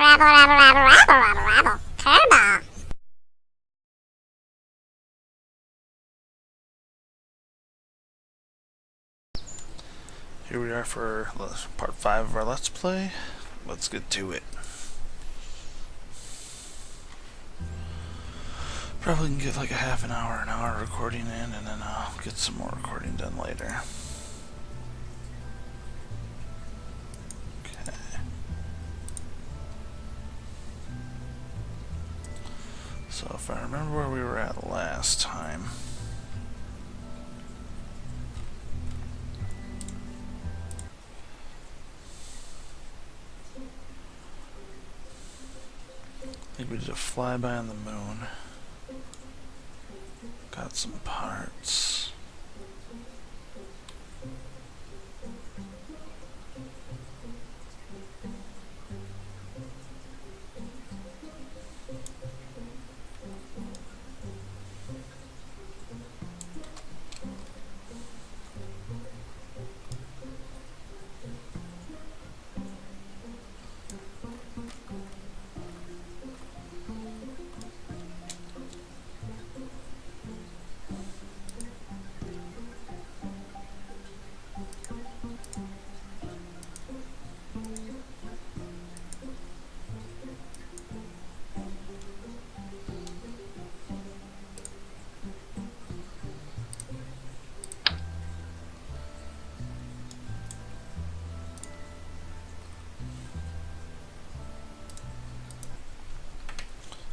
Kerbal. Here we are for part 5 of our Let's Play. Let's get to it. Probably can get like a half an hour recording in, and then I'll get some more recording done later. Okay. So if I remember where we were at last time, I think we did a flyby on the moon. Got some parts.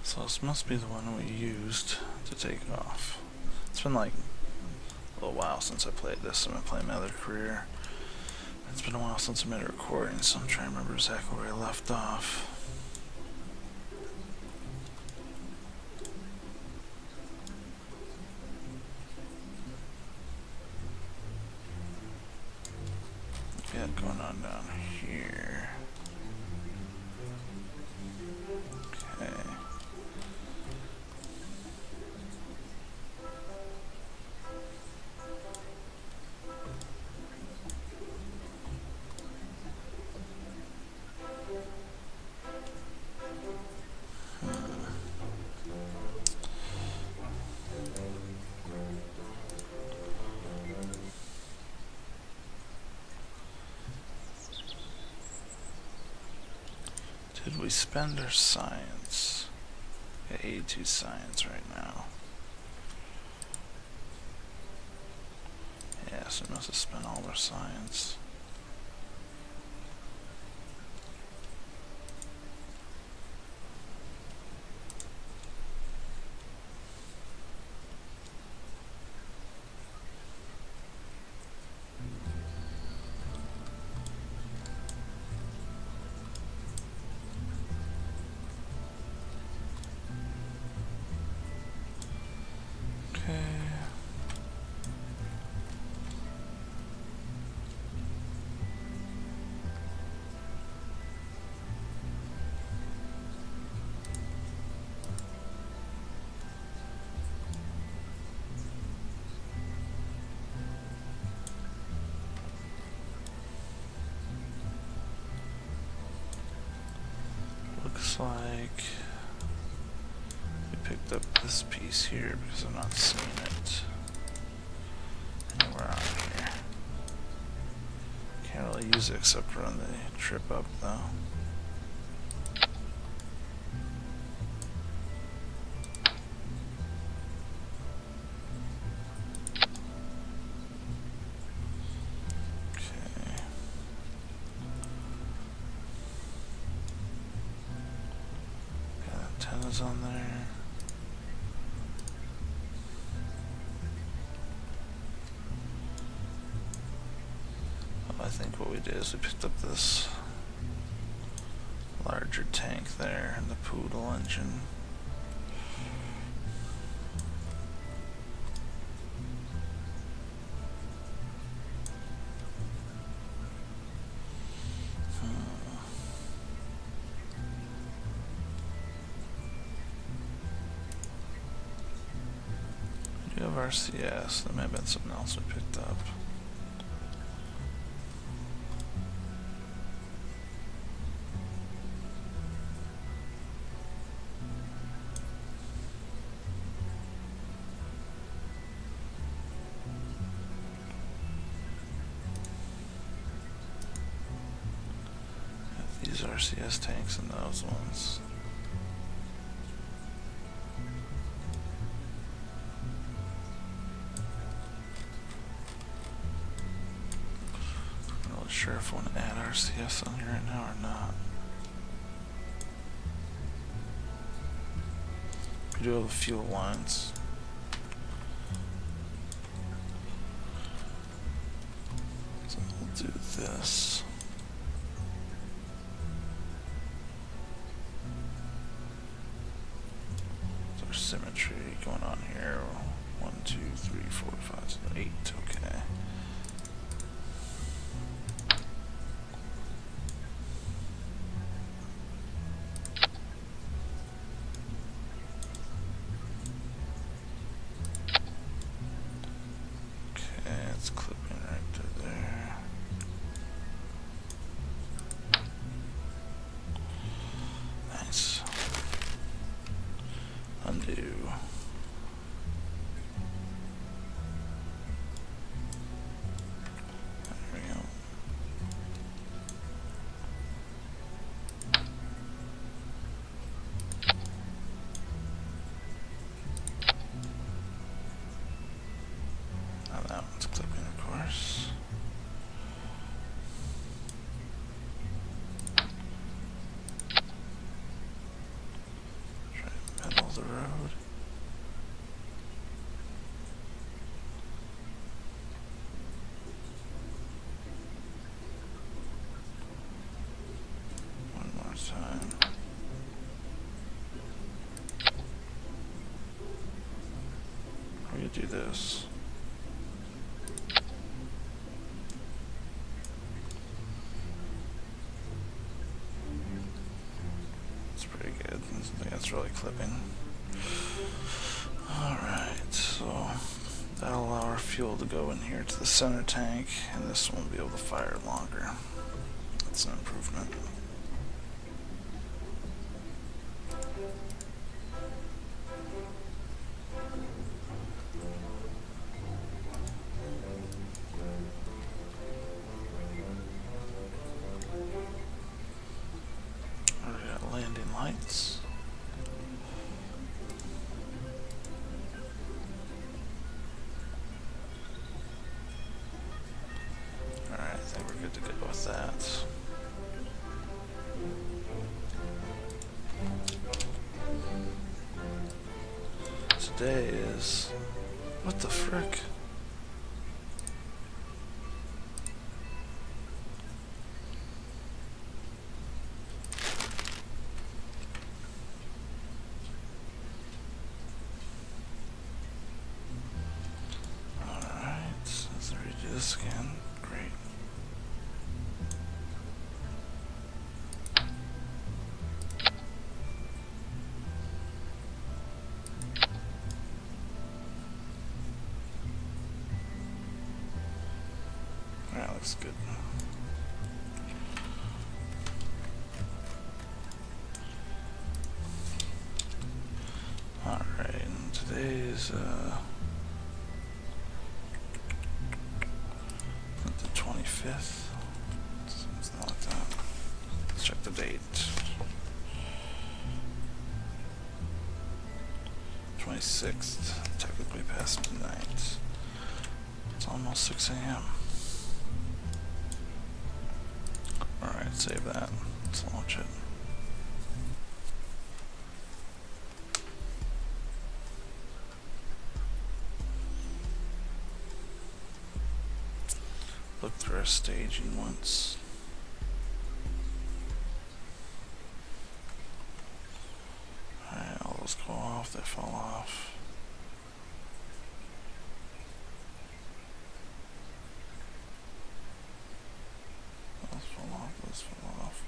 So this must be the one we used to take off. It's been like a little while since I played this. I've been playing my other career. It's been a while since I made a recording, so I'm trying to remember exactly where I left off. Yeah, going on down here. Okay. Did we spend our science? Got 82 science right now. Yeah, so we must have spent all our science. Looks like we picked up this piece here because I'm not seeing it anywhere on here. Can't really use it except for on the trip up though. Antennas on there. I think what we did is we picked up this larger tank there and the Poodle engine. We have RCS, there may have been something else we picked up. RCS tanks in those ones. I'm not really sure if I want to add RCS on here right now or not. We do have a fuel lines. So we'll do this. There's our symmetry going on here. 1, 2, 3, 4, 5, 6, 8. Okay. It's clipping right through there. Nice. Undo. There we go. Now that one's clipping, of course. Try to middle the road. One more time. How do you do this? It's pretty good. I think that's really clipping. Alright, so that'll allow our fuel to go in here to the center tank, and this one will be able to fire longer. That's an improvement. Already got landing lights. Alright, I think we're good to go with that. Today is... what the frick? Alright, let's redo this again. Great. Alright, looks good. Alright, and today's I think the 25th. Something like that. Let's check the date. 26th, technically past midnight. It's almost 6 a.m. Alright, save that. Let's launch it. Look through our staging once. Alright, all those go off, they fall off. Those fall off, those fall off.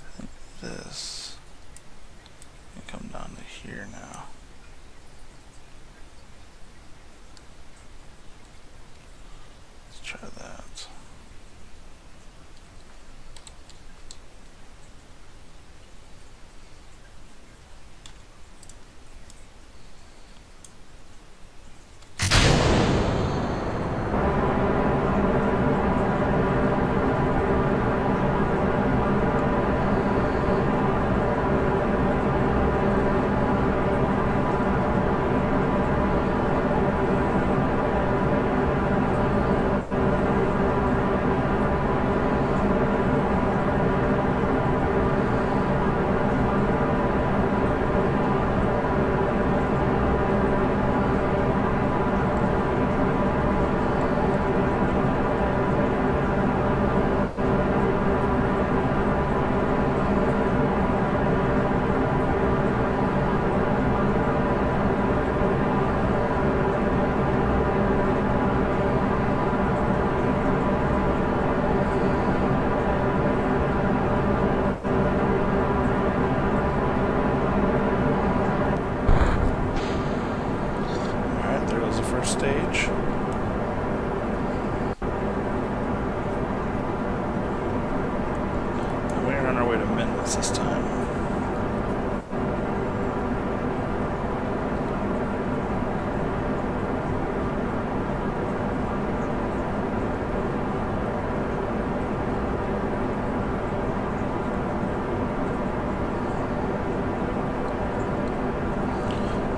I think this can come down to here now. Let's try that. our way to Minmus this time.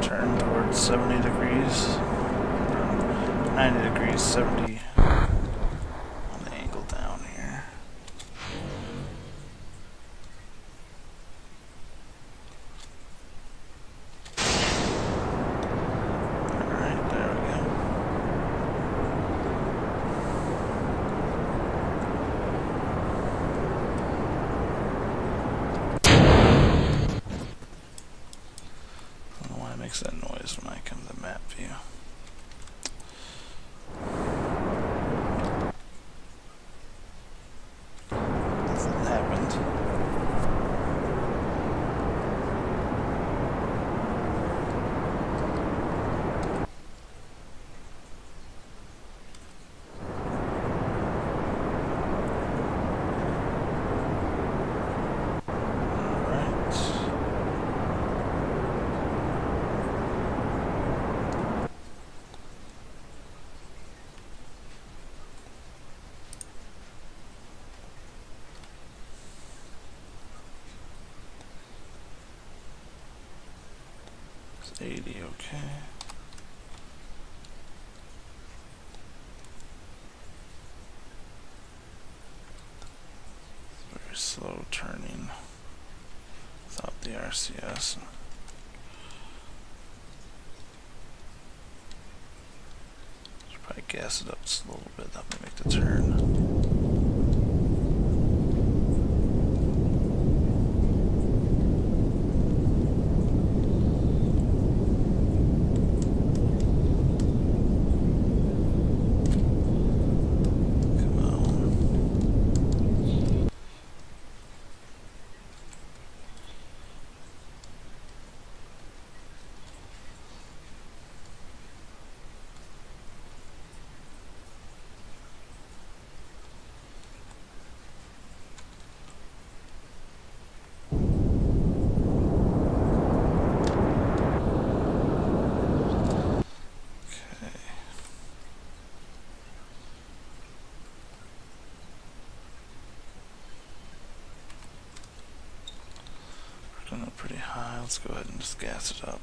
Turn towards 70 degrees, 90 degrees, 70 on the angle down here. Alright, there we go. I don't know why it makes that noise when I come to the map view. That happened. It's 80, okay. Very slow turning without the RCS. Should probably gas it up just a little bit, that may make the turn. Pretty high. Let's go ahead and just gas it up.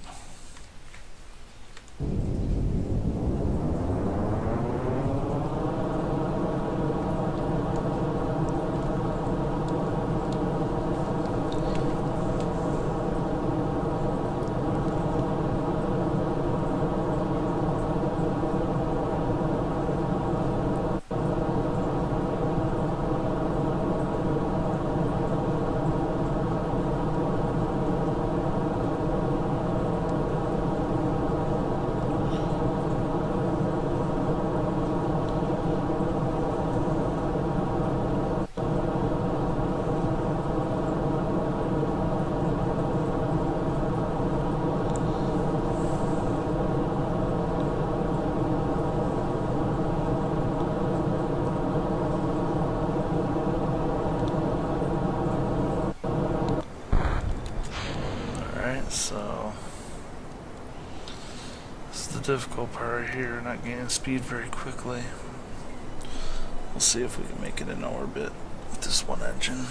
So this is the difficult part here, not gaining speed very quickly. We'll see if we can make it in orbit with this one engine.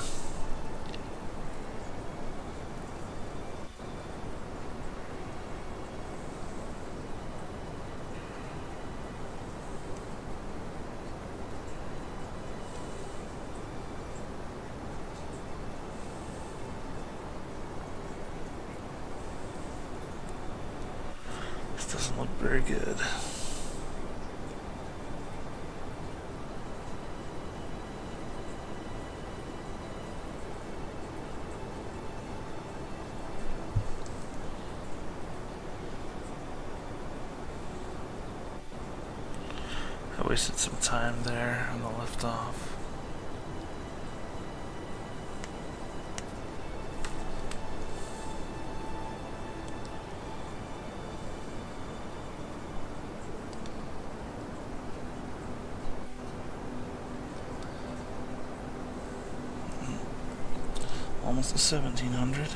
This doesn't look very good. I wasted some time there on the liftoff. Almost to 1700.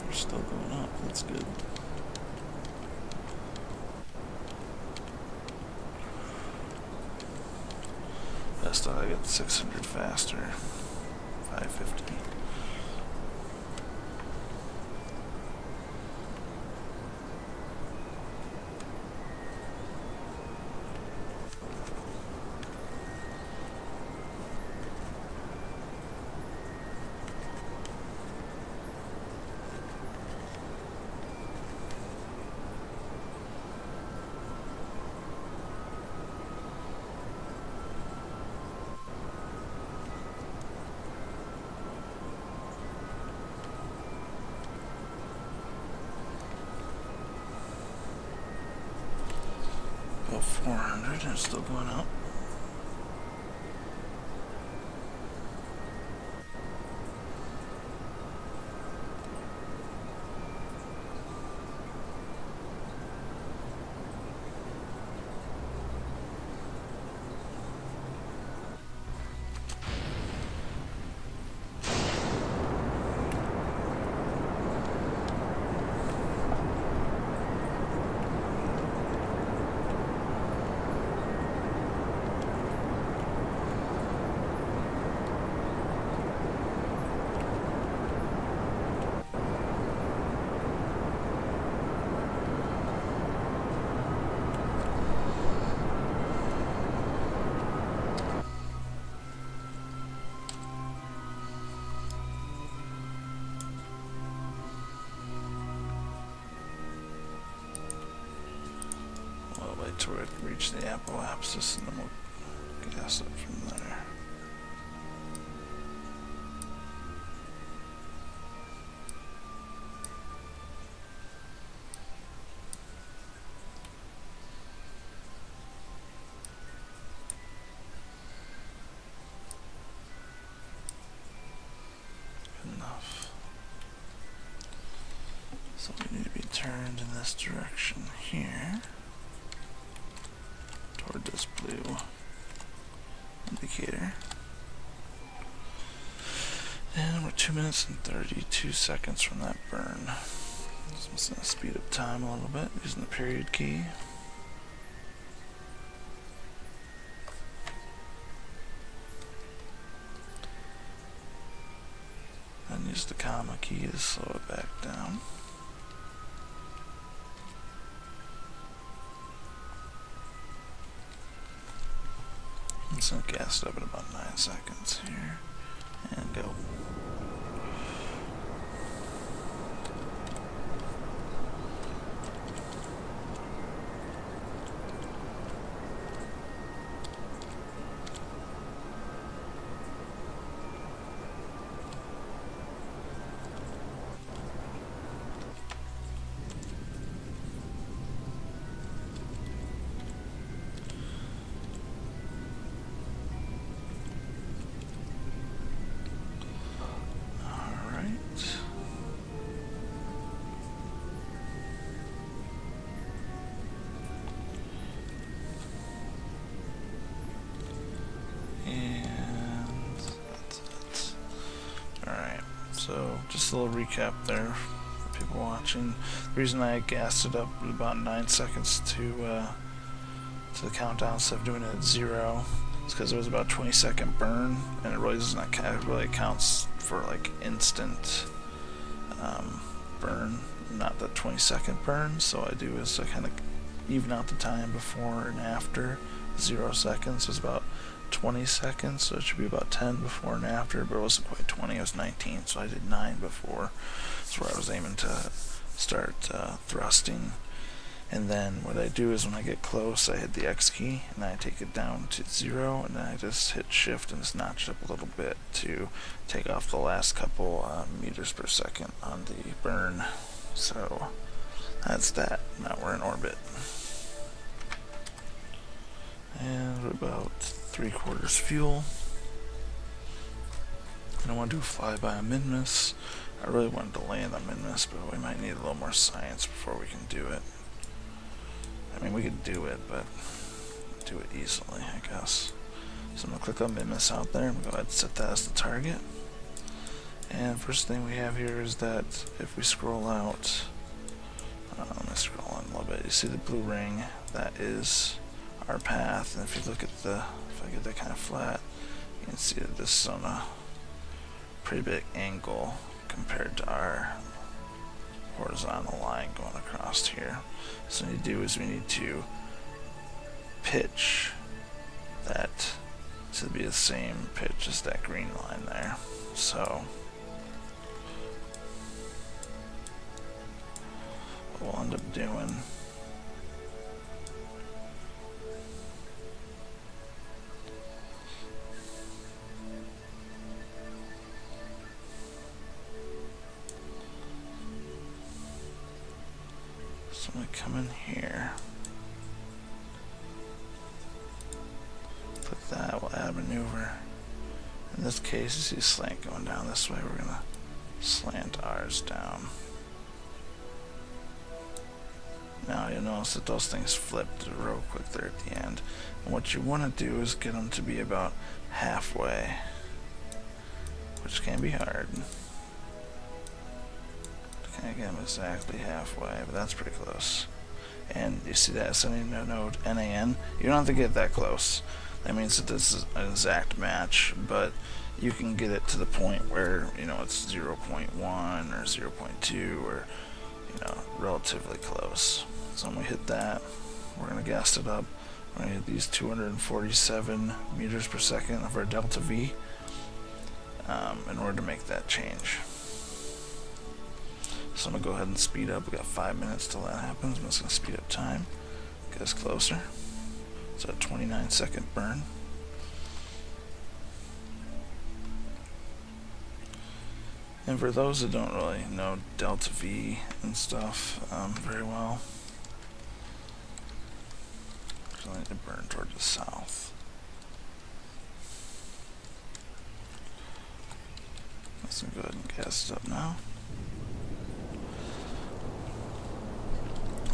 We're still going up, that's good. Best I get 600 faster. 550. About 400 and still going up. Wait till we reach the apoapsis and then we'll gas up from there. Enough. So we need to be turned in this direction here. Toward this blue indicator. And we're 2 minutes and 32 seconds from that burn. So I'm just going to speed up time a little bit using the period key. And use the comma key to slow it back down. It's going to gas it up in about 9 seconds here. And go. So just a little recap there for people watching. The reason I gassed it up at about 9 seconds to the countdown instead of doing it at 0 is because it was about a 20-second burn, and it really doesn't count. It really counts for like instant burn, not the 20-second burn. So I do is I kind of even out the time before and after. 0 seconds was about 20 seconds, so it should be about 10 before and after, but it wasn't quite 20, it was 19, so I did 9 before. That's where I was aiming to start thrusting. And then what I do is when I get close, I hit the X key, and then I take it down to 0, and then I just hit shift and just notch it up a little bit to take off the last couple meters per second on the burn. So that's that. Now we're in orbit. And we're about 3/4 fuel. And I want to do a flyby on Minmus. I really wanted to land on Minmus, but we might need a little more science before we can do it. I mean, we could do it, but do it easily, I guess. So I'm going to click on Minmus out there. I'm going to go ahead and set that as the target. And first thing we have here is that if we scroll out, let me scroll in a little bit, you see the blue ring, that is our path. And if you look at if I get that kind of flat, you can see that this is on a pretty big angle compared to our horizontal line going across here. So what we need to do is we need to pitch that to be the same pitch as that green line there. So what we'll end up doing so I'm going to come in here, put that, we'll add a maneuver. In this case, you see slant going down this way, we're going to slant ours down. Now you'll notice that those things flipped real quick there at the end. And what you want to do is get them to be about halfway, which can be hard. Can't get them exactly halfway, but that's pretty close. And you see that ascending node NAN? You don't have to get that close. That means that this is an exact match, but you can get it to the point where, you know, it's 0.1 or 0.2 or, you know, relatively close. So when we hit that, we're going to gas it up. We're going to hit these 247 meters per second of our delta V in order to make that change. So I'm going to go ahead and speed up. We got 5 minutes till that happens. I'm just going to speed up time, get us closer. So a 29-second burn. And for those that don't really know delta V and stuff very well, I need to burn toward the south. Let's go ahead and gas it up now.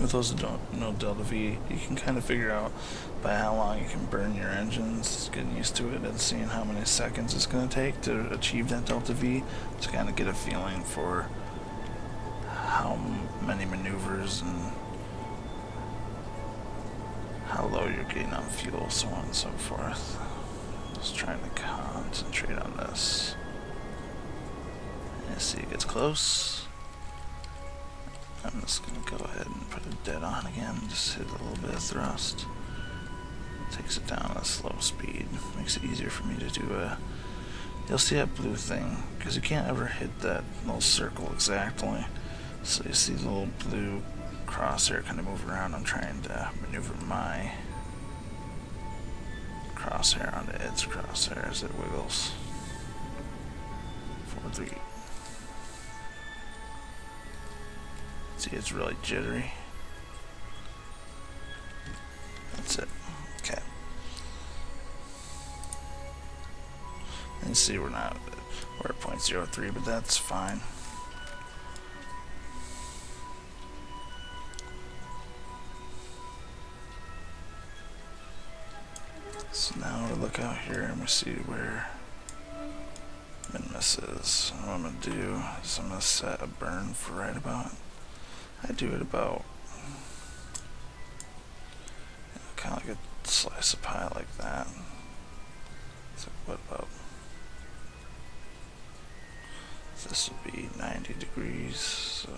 With those that don't know delta V, you can kind of figure out by how long you can burn your engines, getting used to it and seeing how many seconds it's going to take to achieve that delta V, to kind of get a feeling for how many maneuvers and how low you're getting on fuel, so on and so forth. Just trying to concentrate on this. And see it gets close. I'm just going to go ahead and put it dead on again, just hit a little bit of thrust. Takes it down at a slow speed, makes it easier for me to do you'll see that blue thing, because you can't ever hit that little circle exactly. So you see the little blue crosshair kind of move around. I'm trying to maneuver my crosshair onto its crosshair as it wiggles. 4, 3. See, it's really jittery. That's it. Okay. And you see we're at 0.03, but that's fine. So now we look out here and we see where Minmus is. And what I'm going to do is I'm going to set a burn for right about, I do it about, kind of like a slice of pie like that. So what about, this would be 90 degrees, so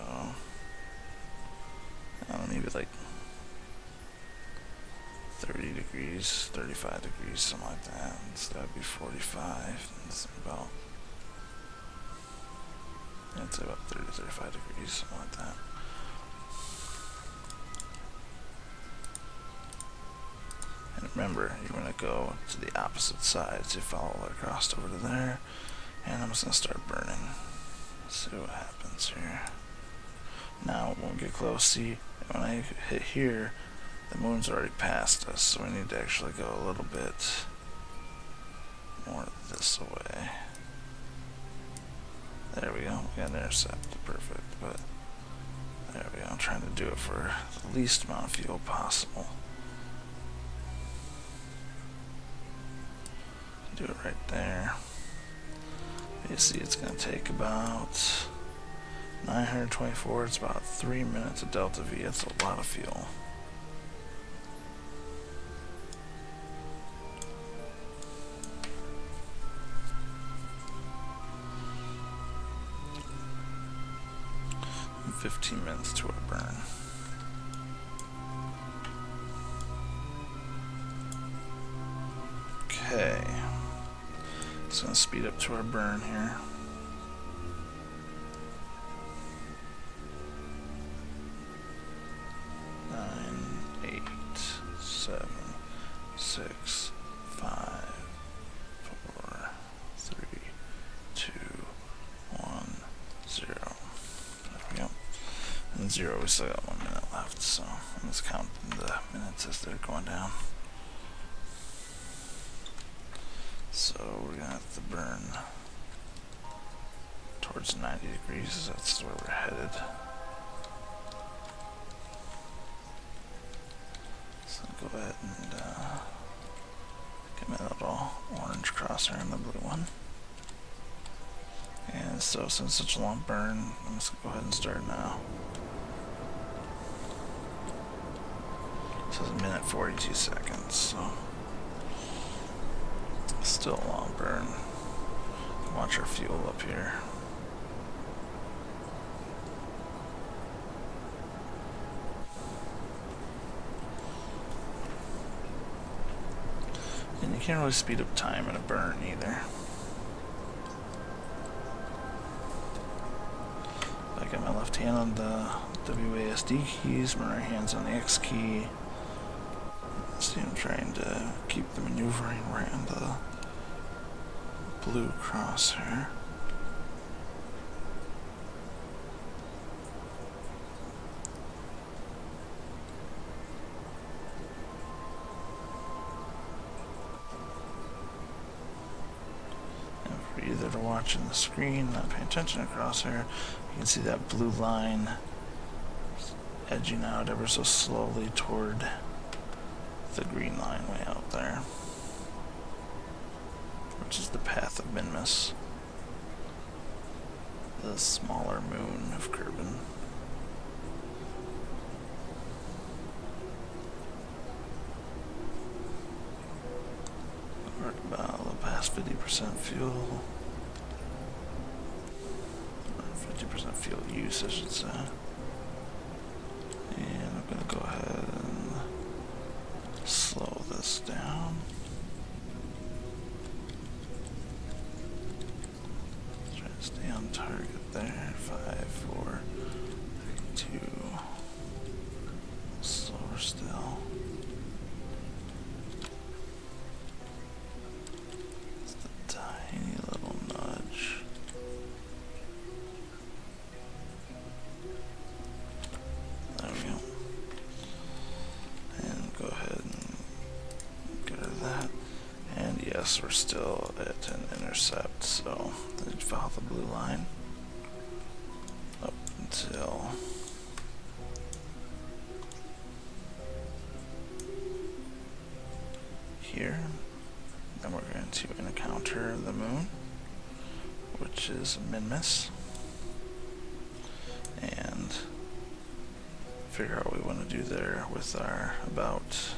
maybe like 30 degrees, 35 degrees, something like that. So that would be 45. It's about, yeah, it's about 30 to 35 degrees, something like that. And remember, you're going to go to the opposite side, so you follow it across over to there. And I'm just going to start burning. Let's see what happens here. Now, when we get close, see, when I hit here, the moon's already past us, so we need to actually go a little bit more this way. There we go, we got an intercept, perfect, but there we go, I'm trying to do it for the least amount of fuel possible. Do it right there. You see it's going to take about 924. It's about 3 minutes of delta V. That's a lot of fuel. And 15 minutes to a burn. Okay. It's going to speed up to our burn here. Seven, six, 5, 4, 3, 2, 1, 0. There we go. And 0, we still got 1 minute left, so let's count the minutes as they're going down. So we're gonna have to burn towards 90 degrees. That's where we're headed. So go ahead and get my little orange crosshair on the blue one. And so since it's such a long burn, I'm just gonna go ahead and start now. So it's 1 minute 42 seconds, so still a long burn. Watch our fuel up here. And you can't really speed up time in a burn either. I got my left hand on the WASD keys, my right hand's on the X key. See, I'm trying to keep the maneuvering right on the blue crosshair. And for you that are watching the screen, not paying attention to crosshair, you can see that blue line edging out ever so slowly toward the green line way out there, which is the path of Minmus, the smaller moon of Kerbal. We're at about a little past 50% fuel, or 50% fuel use, I should say. And I'm going to go ahead and slow this down. Try to stay on target there. 5, 4, 3, 2. Slower still. Just a tiny little nudge. There we go. And go ahead and get rid of that. And yes, we're still at an intercept, so then follow the blue line up until here. Then we're going to encounter the moon, which is Minmus, and figure out what we want to do there with our about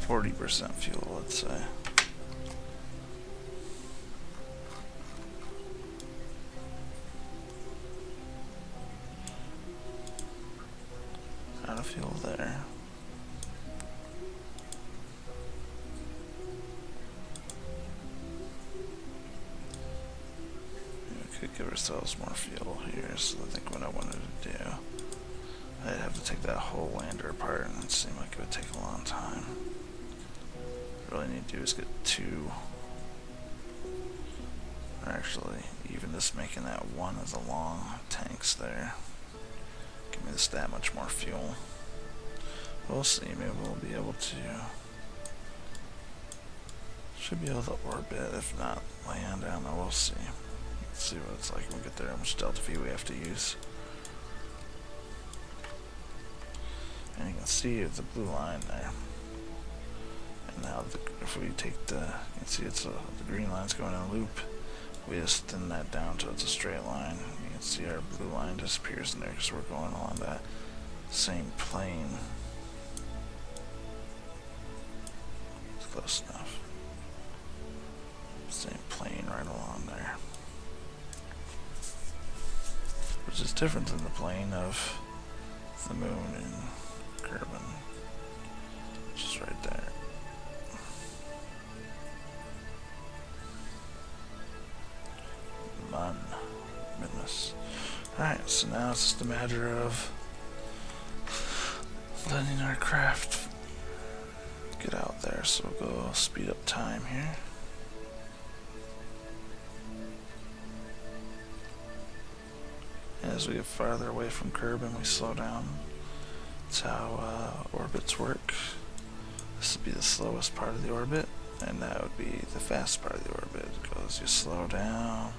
40% fuel, let's say. Out of fuel there. We could give ourselves more fuel here, so I think what I wanted to do, I'd have to take that whole lander apart, and it seemed like it would take a long time. What I really need to do is get 2, or actually, even just making that 1 of the long tanks there, give me this that much more fuel. We'll see, maybe we'll be able to, should be able to orbit, if not land, I don't know, we'll see. Let's see what it's like when we get there, how much delta V we have to use. And you can see the blue line there. And now if we take you can see it's the green line's going in a loop. We just thin that down till it's a straight line. You can see our blue line disappears in there because we're going along that same plane. It's close enough. Same plane right along there. Which is different than the plane of the moon in Kerbal, which is right there. Minmus. Alright, so now it's just a matter of letting our craft get out there, so we'll go speed up time here. As we get farther away from Kerbal, we slow down. That's how orbits work. This would be the slowest part of the orbit, and that would be the fast part of the orbit. It goes, you slow down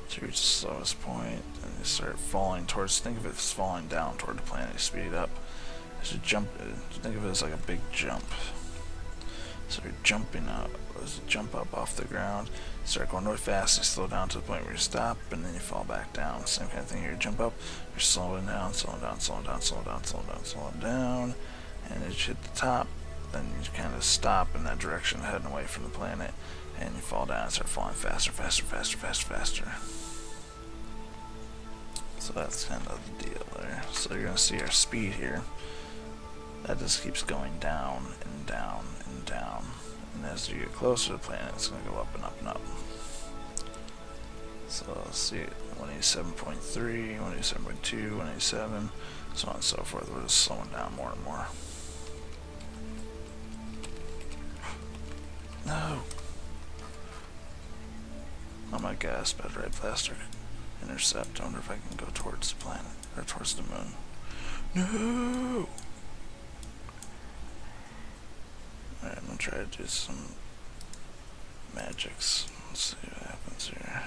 to reach the slowest point, and you start falling towards, think of it as falling down toward the planet, you speed up. As you jump, think of it as like a big jump. So you're jumping up, as you jump up off the ground, you start going really fast, you slow down to the point where you stop, and then you fall back down. Same kind of thing here, you jump up, you're slowing down, slowing down, slowing down, slowing down, slowing down, slowing down, and as you hit the top, then you kind of stop in that direction, heading away from the planet, and you fall down and start falling faster, faster, faster, faster, faster. So that's kind of the deal there. So you're going to see our speed here. That just keeps going down and down and down. And as you get closer to the planet, it's going to go up and up and up. So let's see, 187.3, 187.2, 187, so on and so forth. We're just slowing down more and more. No! Oh my gosh, better red plaster. Intercept. I wonder if I can go towards the planet, or towards the moon. No! Alright, I'm gonna try to do some magics. Let's see what happens here.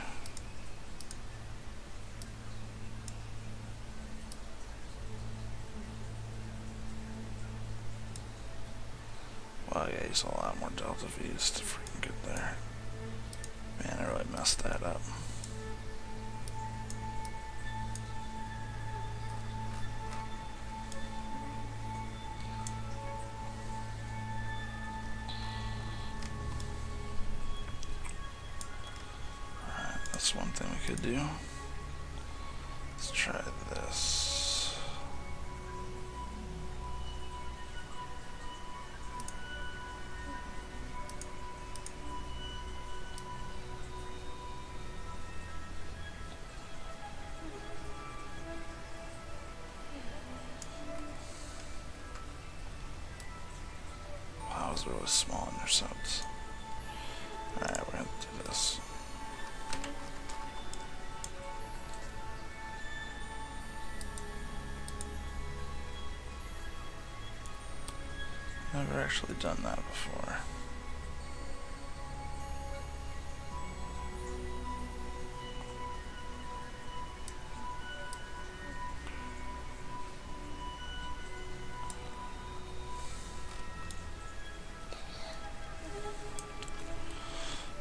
Wow, yeah, he's a lot more Delta V's to freaking get there. Man, I really messed that up. That's one thing we could do. Let's try this. Wow, that was really small intercepts. Alright, we're gonna do this. Never actually done that before.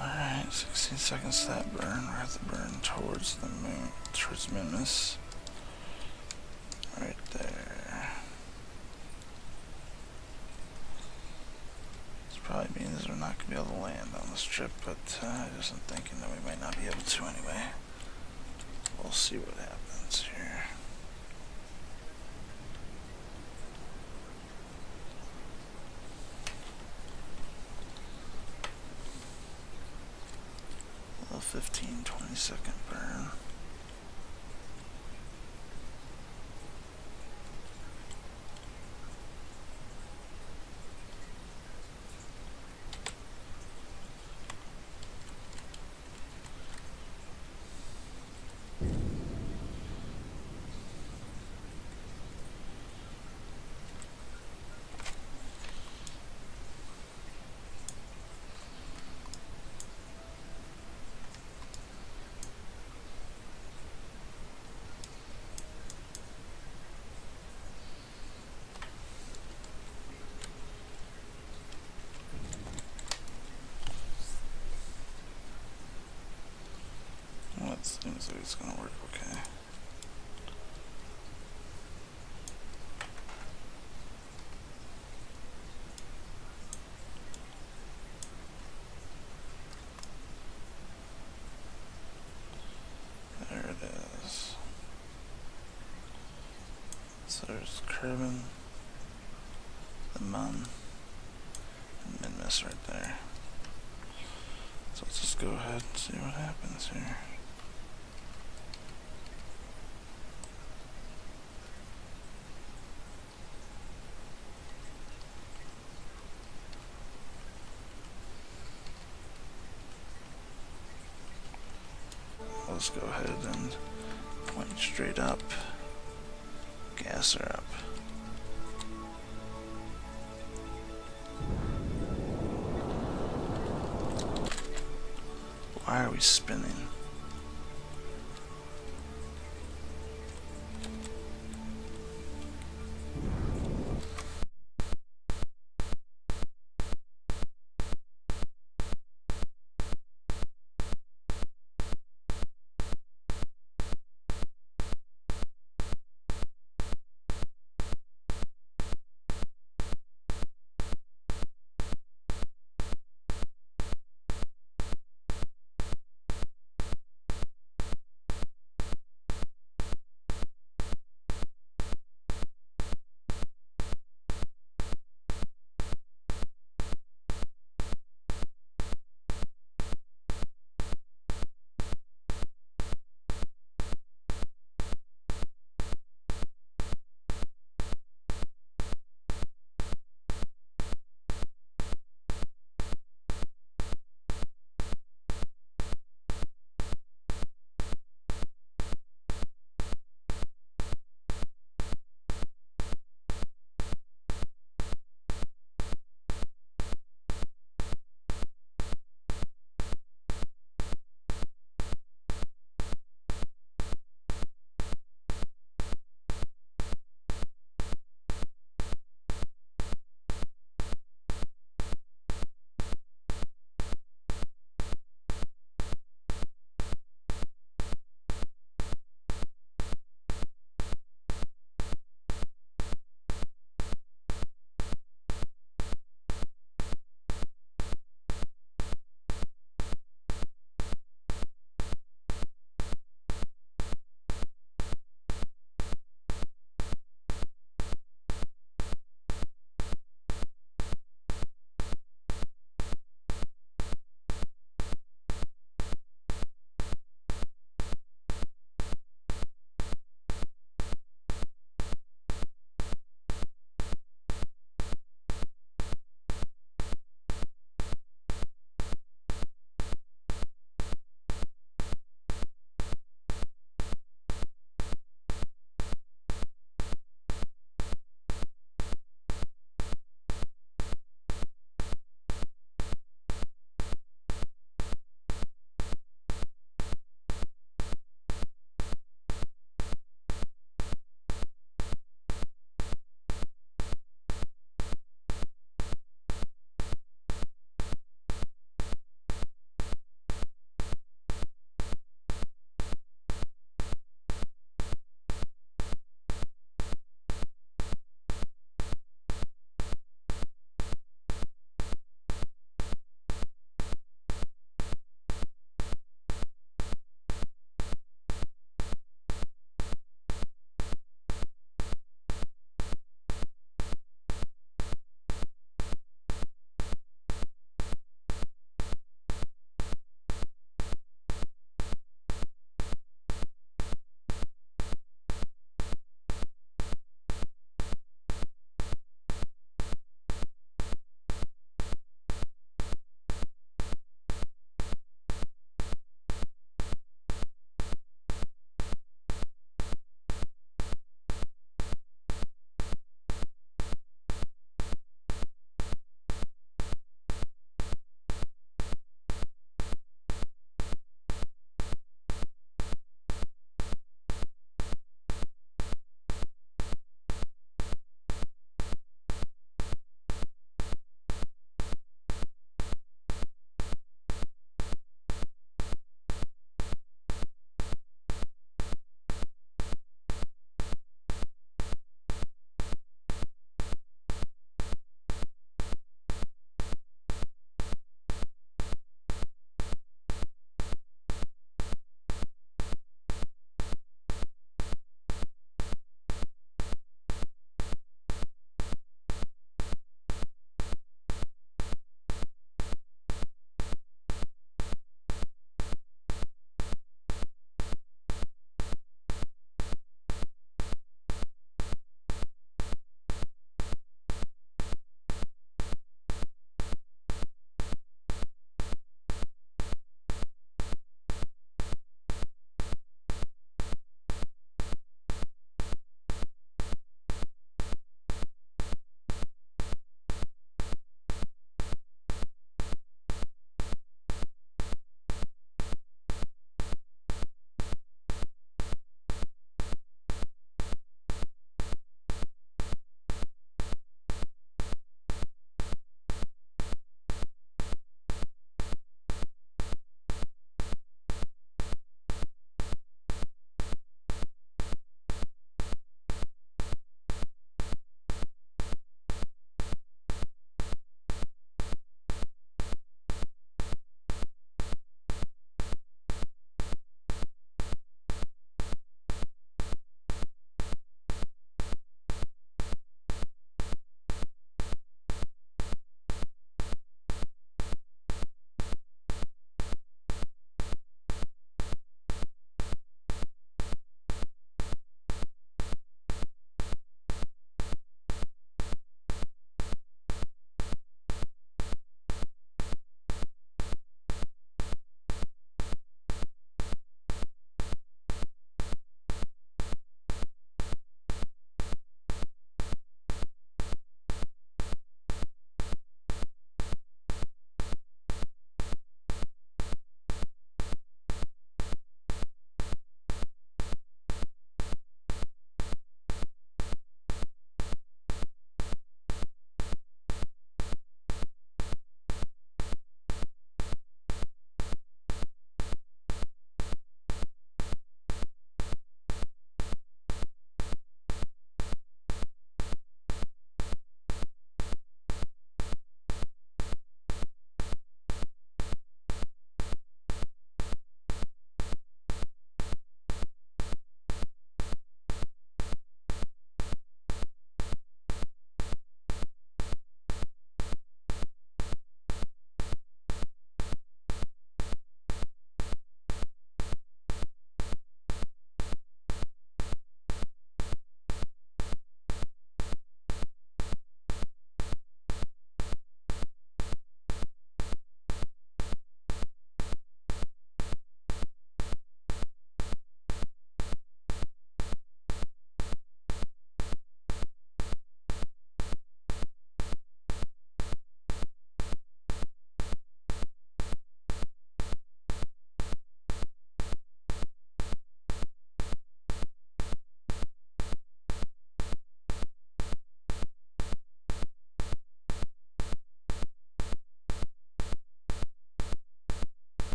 Alright, 16 seconds to that burn. We have to burn towards the moon, towards Minmus. Right there. Probably means we're not going to be able to land on this trip, but I just am thinking that we might not be able to anyway. We'll see what happens here. A 15-20 second burn. that's gonna work okay. There it is. So there's Kerbal, the Mun, and Minmus right there. So let's just go ahead and see what happens here. Let's go ahead and point straight up, gas her up. Why are we spinning?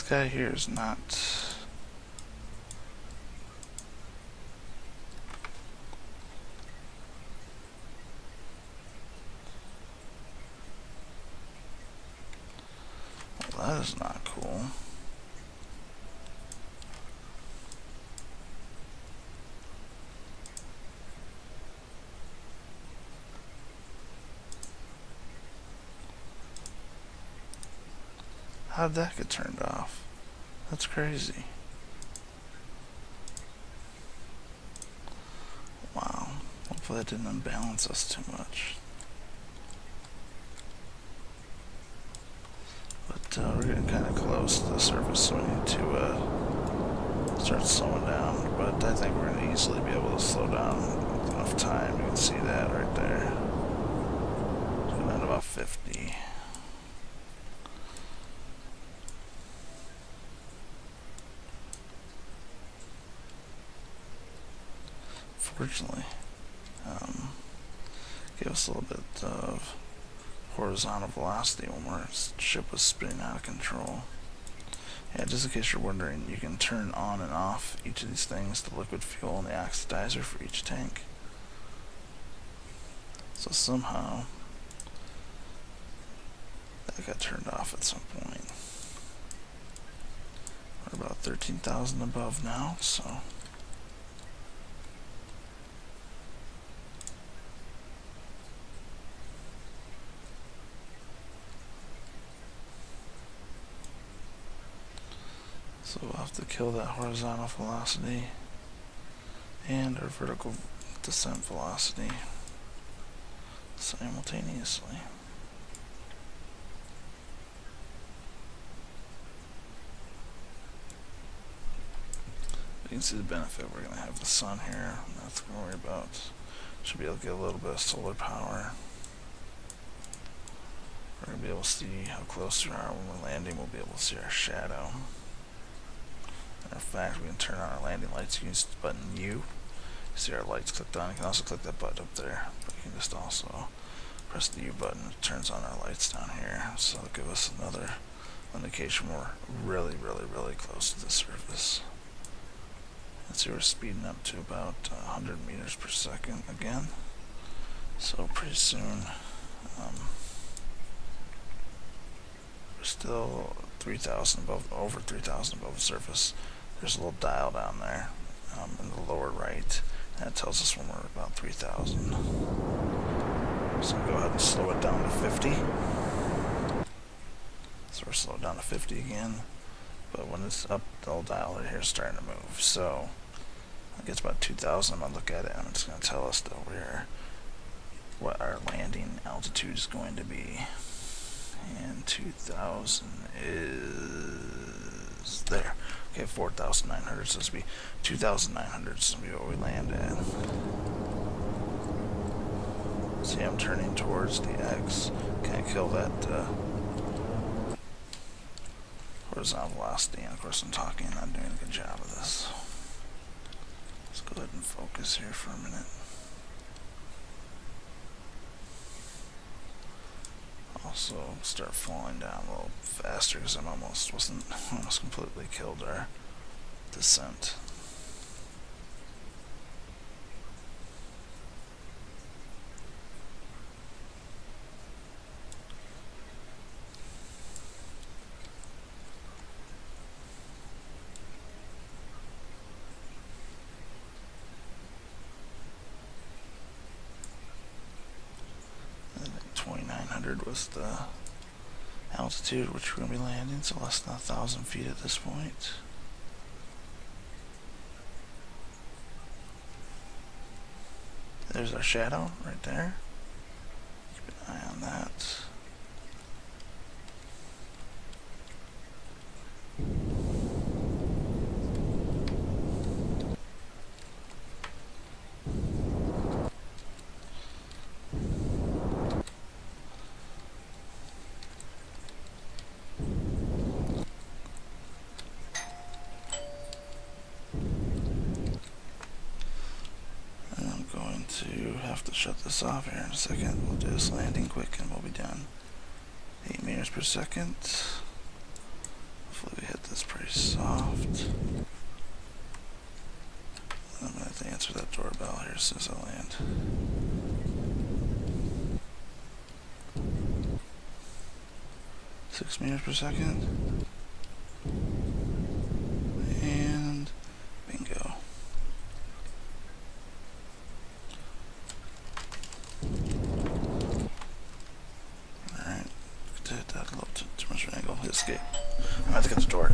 guy here is not... Well, that is not cool. How'd that get turned off? That's crazy. Wow. Hopefully that didn't unbalance us too much. But we're getting kind of close to the surface, so we need to start slowing down. But I think we're going to easily be able to slow down with enough time. You can see that right there. It's at about 50. Fortunately, give us a little bit of horizontal velocity when our ship was spinning out of control. Yeah, just in case you're wondering, you can turn on and off each of these things, the liquid fuel and the oxidizer for each tank. So somehow that got turned off at some point. We're about 13,000 above now, so we'll have to kill that horizontal velocity and our vertical descent velocity simultaneously. You can see the benefit. We're going to have the sun here. Nothing to worry about. Should be able to get a little bit of solar power. We're going to be able to see how close we are when we're landing. We'll be able to see our shadow. Matter of fact, we can turn on our landing lights. You can use the button U. See our lights clicked on. You can also click that button up there. But you can just also press the U button. It turns on our lights down here. So it'll give us another indication we're really, really, really close to the surface. And see we're speeding up to about 100 meters per second again. So pretty soon, we're still 3,000 above, over 3,000 above the surface. There's a little dial down there in the lower right, and that tells us when we're about 3,000. So we'll go ahead and slow it down to 50. So we're slowed down to 50 again, but when it's up, the little dial right here is starting to move. So it gets about 2,000. I'm going to look at it, and it's going to tell us that what our landing altitude is going to be. And 2,000 is there. Okay, 4,900, so this will be 2,900, so this will be what we land at. See, I'm turning towards the X. Can't kill that horizontal velocity, and of course I'm talking and not doing a good job of this. Let's go ahead and focus here for a minute. Also start falling down a little faster because I'm almost completely killed our descent. Was the altitude which we're going to be landing, so less than 1,000 feet at this point. There's our shadow right there. Keep an eye on that. To have to shut this off here in a second. We'll do this landing quick and we'll be done. 8 meters per second. Hopefully we hit hit this pretty soft. I'm gonna have to answer that doorbell here as soon as I land. Six meters per second. And bingo. Alright, to hit that a little too much of an angle. Hit escape. I'm gonna have to get the door.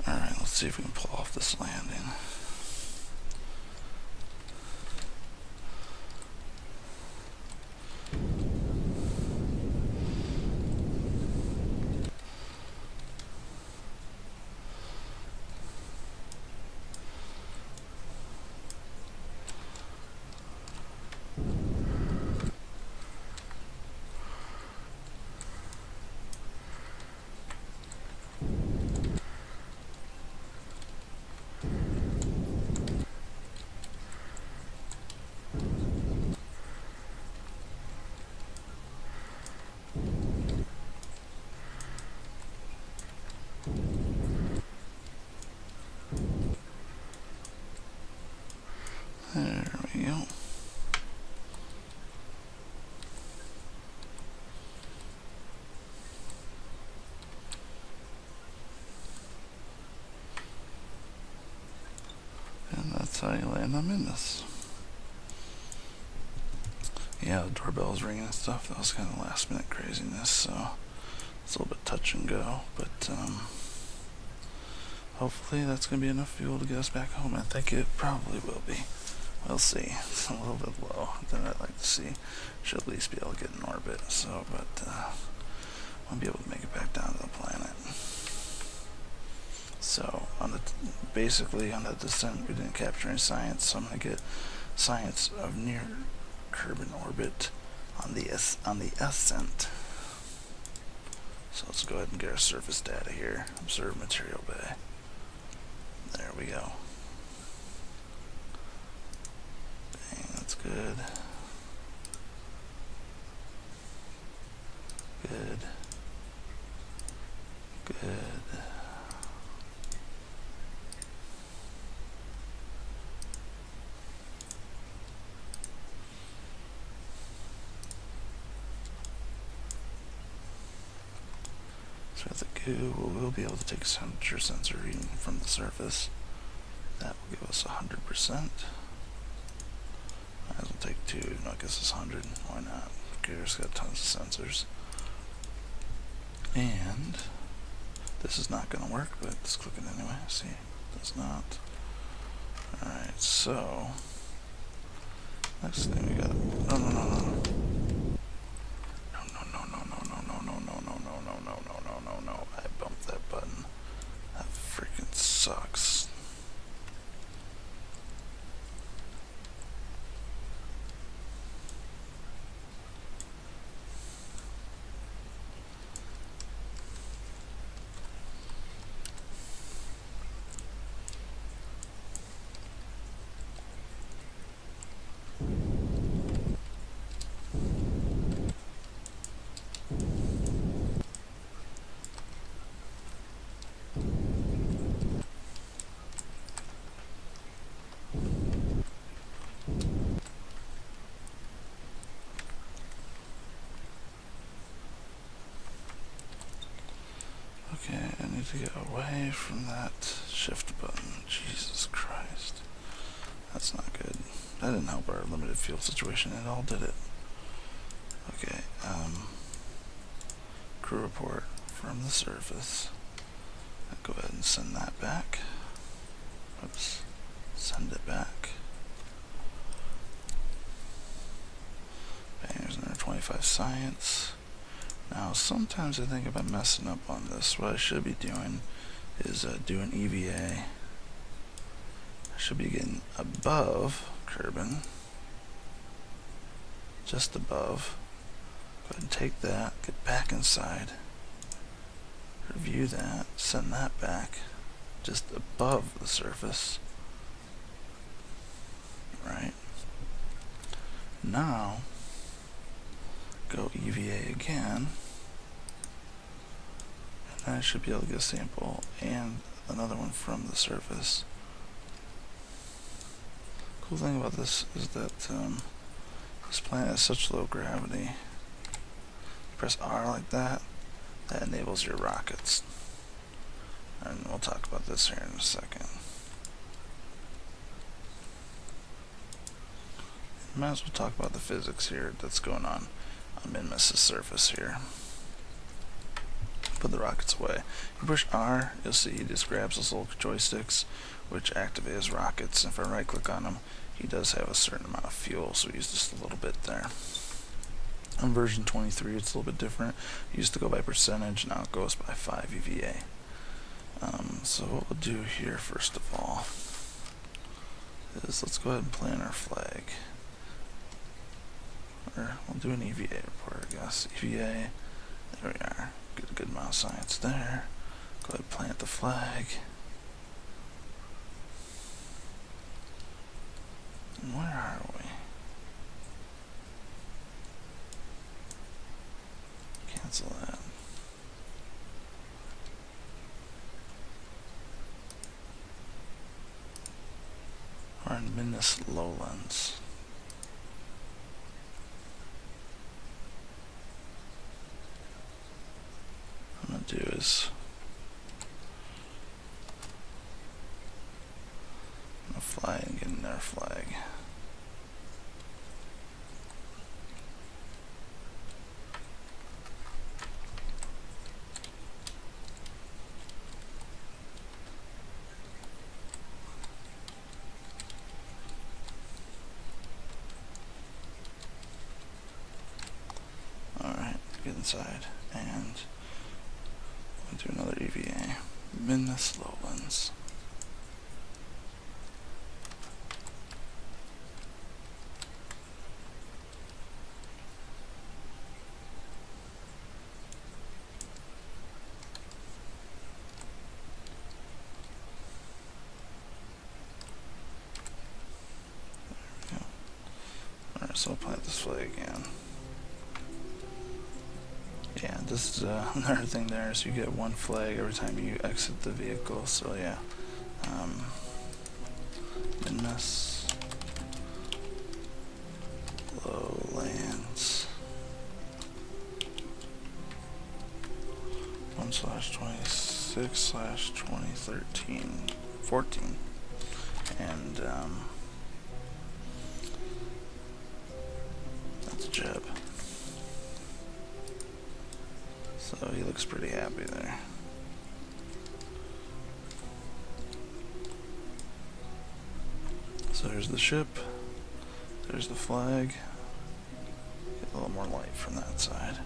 Alright, let's see if we can pull off this landing. There we go. And that's how you land on Minmus. Yeah, the doorbell was ringing and stuff. That was kind of last minute craziness, so it's a little bit touch and go, but hopefully that's going to be enough fuel to get us back home. I think it probably will be. We'll see. It's a little bit low than I'd like to see. Should at least be able to get in orbit, so, but I'll be able to make it back down to the planet. So, basically on the descent we didn't capture any science, so I'm going to get science of near Kerbal orbit on the ascent. So let's go ahead and get our surface data here. Observe material bay. There we go. Dang, that's good. Good. Good. So with the goo, we'll be able to take a temperature sensor reading from the surface. That will give us 100%. Might as well take two, no, I guess it's 100. Why not? Gear's got tons of sensors. And this is not going to work, but let's click it anyway. See, it does not. Alright, so next thing we got. No. No. I bumped that button. That freaking sucks. Okay, I need to get away from that shift button. Jesus Christ. That's not good. That didn't help our limited fuel situation at all, did it? Okay, crew report from the surface. I'll go ahead and send that back. Oops. Send it back. Bang, there's another 25 science. Now, sometimes I think if I'm messing up on this, what I should be doing is do an EVA. I should be getting above Kerbal, just above. Go ahead and take that, get back inside, review that, send that back, just above the surface. Right. Now, go EVA again. I should be able to get a sample and another one from the surface. Cool thing about this is that this planet has such low gravity. Press R like that, that enables your rockets. And we'll talk about this here in a second. Might as well talk about the physics here that's going on Minmus' surface here. Put the rockets away. You push R, you'll see he just grabs those little joysticks, which activate his rockets. And if I right click on him, he does have a certain amount of fuel, so we use just a little bit there. On version 23, it's a little bit different. It used to go by percentage, now it goes by 5 EVA. So what we'll do here, first of all, is let's go ahead and plan our flag. Or we'll do an EVA report, I guess. EVA, there we are. Get a good amount of science there. Go ahead and plant the flag. And where are we? Cancel that. We're in Minmus Lowlands. What I'm going to do is I'm going to fly and get in their flag. Alright, get inside and we'll do another EVA. Minmus Lowlands. There we go. Alright, so I'll plant this flag again. Yeah, this is another thing there is you get one flag every time you exit the vehicle, so yeah. Minmus Lowlands 1/26/2013-14, and that's Jeb. So he looks pretty happy there. So there's the ship, there's the flag. Get a little more light from that side.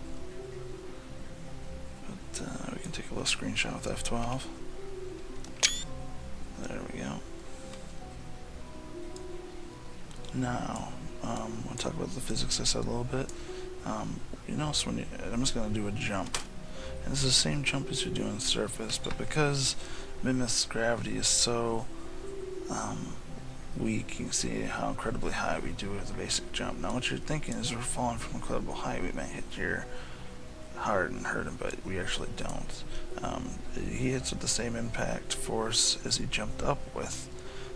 But we can take a little screenshot with F12. There we go. Now, we'll talk about the physics I said a little bit. You notice when I'm just going to do a jump. And this is the same jump as you do on the surface, but because Minmus' gravity is so weak, you can see how incredibly high we do with the basic jump. Now what you're thinking is we're falling from incredible height, we might hit here hard and hurt him, but we actually don't. He hits with the same impact force as he jumped up with,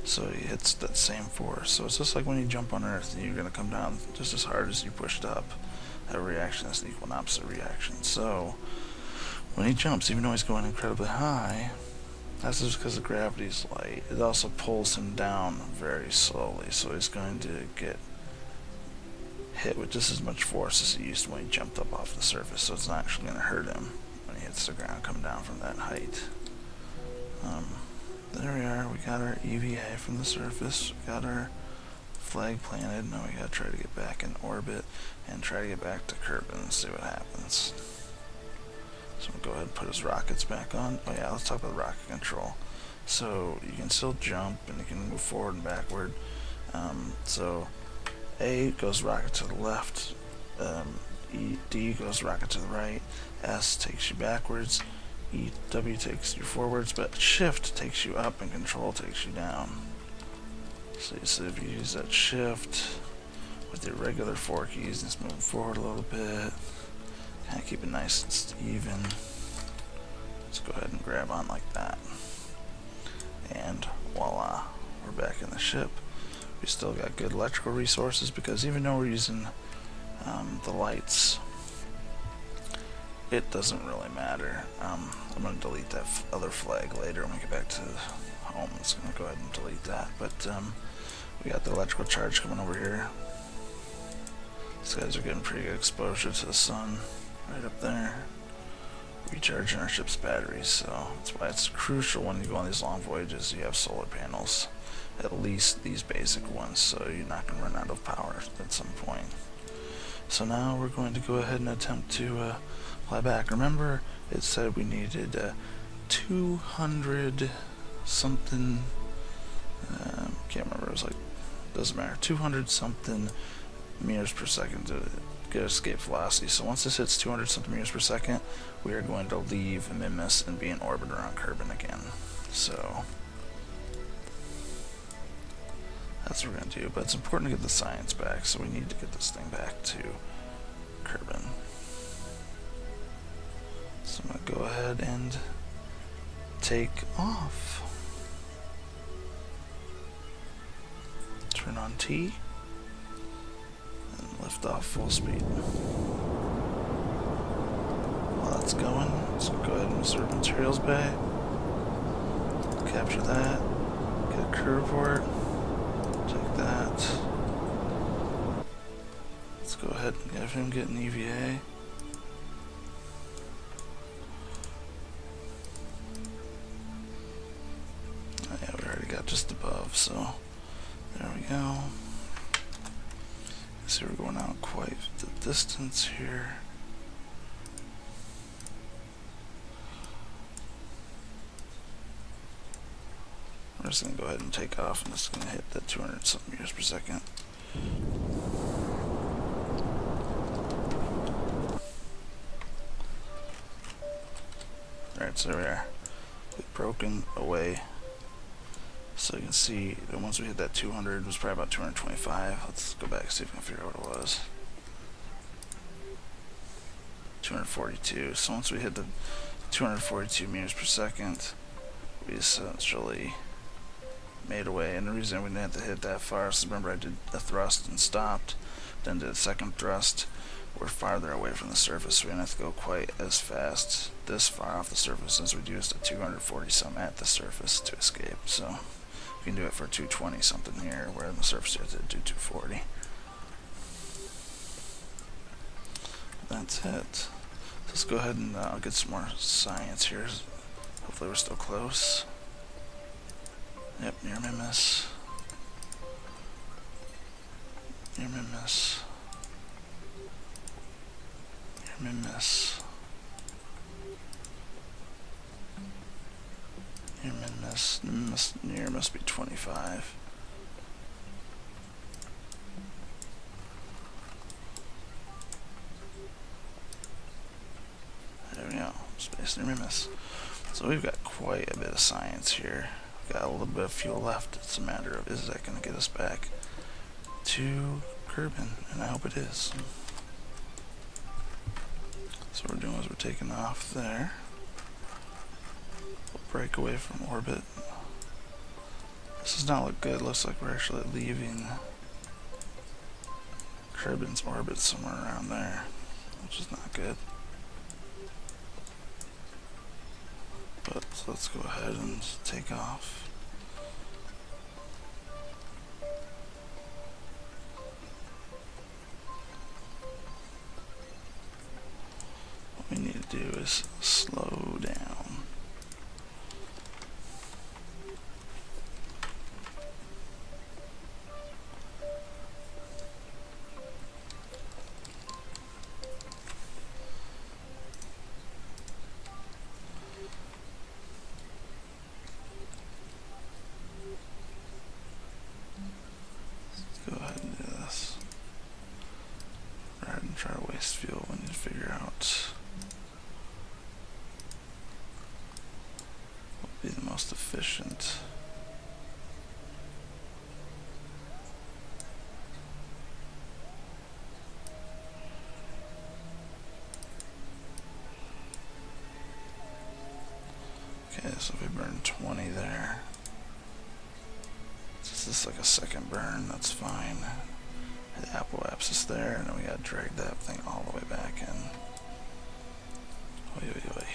so he hits that same force. So it's just like when you jump on Earth, you're going to come down just as hard as you pushed up. That reaction is an equal and opposite reaction. So when he jumps, even though he's going incredibly high, that's just because the gravity is light. It also pulls him down very slowly, so he's going to get hit with just as much force as he used when he jumped up off the surface, so it's not actually going to hurt him when he hits the ground coming down from that height. There we are, we got our EVA from the surface, we got our flag planted. Now we gotta try to get back in orbit and try to get back to Kerbal and see what happens. So we'll go ahead and put his rockets back on. Oh yeah, let's talk about rocket control. So you can still jump and you can move forward and backward. So A goes rocket to the left, D goes rocket to the right, S takes you backwards, W takes you forwards, but Shift takes you up and Control takes you down. So you see if you use that Shift with your regular 4 keys, just move forward a little bit, kind of keep it nice and even. Let's go ahead and grab on like that. And voila, we're back in the ship. We still got good electrical resources because even though we're using the lights, it doesn't really matter. I'm going to delete that other flag later when we get back to home. I'm just going to go ahead and delete that. But we got the electrical charge coming over here. These guys are getting pretty good exposure to the sun right up there. Recharging our ship's batteries, so that's why it's crucial when you go on these long voyages you have solar panels, at least these basic ones, so you're not going to run out of power at some point. So now we're going to go ahead and attempt to fly back. Remember, it said we needed 200 something, can't remember, it was like, doesn't matter, 200 something meters per second to get escape velocity. So once this hits 200 something meters per second, we are going to leave Minmus and be in orbit around Kerbal again. So that's what we're going to do, but it's important to get the science back, so we need to get this thing back to Kerbal. So I'm going to go ahead and take off. Turn on T. Lift off full speed. While that's going, let's go ahead and reserve materials bay. Capture that. Get a crew report. Take that. Let's go ahead and have him get an EVA. Oh yeah, we already got just above, so there we go. So we're going out quite the distance here. We're just going to go ahead and take off, and it's going to hit that 200 something meters per second. Alright, so there we are. We've broken away. So you can see that once we hit that 200, it was probably about 225. Let's go back and see if we can figure out what it was. 242. So once we hit the 242 meters per second, we essentially made away. And the reason we didn't have to hit that far is remember I did a thrust and stopped, then did a second thrust. We're farther away from the surface, so we didn't have to go quite as fast this far off the surface since we'd used a 240 some at the surface to escape. So we can do it for 220 something here, where on the surface you have to do 240. That's it. So let's go ahead and get some more science here. Hopefully we're still close. Yep, near Minmus. Near Minmus. Near Minmus. Near Minmus. Near must be 25. There we go. Space near Minmus. So we've got quite a bit of science here. We've got a little bit of fuel left. It's a matter of, is that going to get us back to Kerbal? And I hope it is. So what we're doing is we're taking off there. We'll break away from orbit. This does not look good. Looks like we're actually leaving Kerbal's orbit somewhere around there, which is not good. But let's go ahead and take off. What we need to do is slow down. Go ahead and do this. Rather than try to waste fuel, we need to figure out what would be the most efficient. burn 20 there. Is this like a second burn? That's fine. The apoapsis there, and then we gotta drag that thing all the way back in. Oy, oy, oy.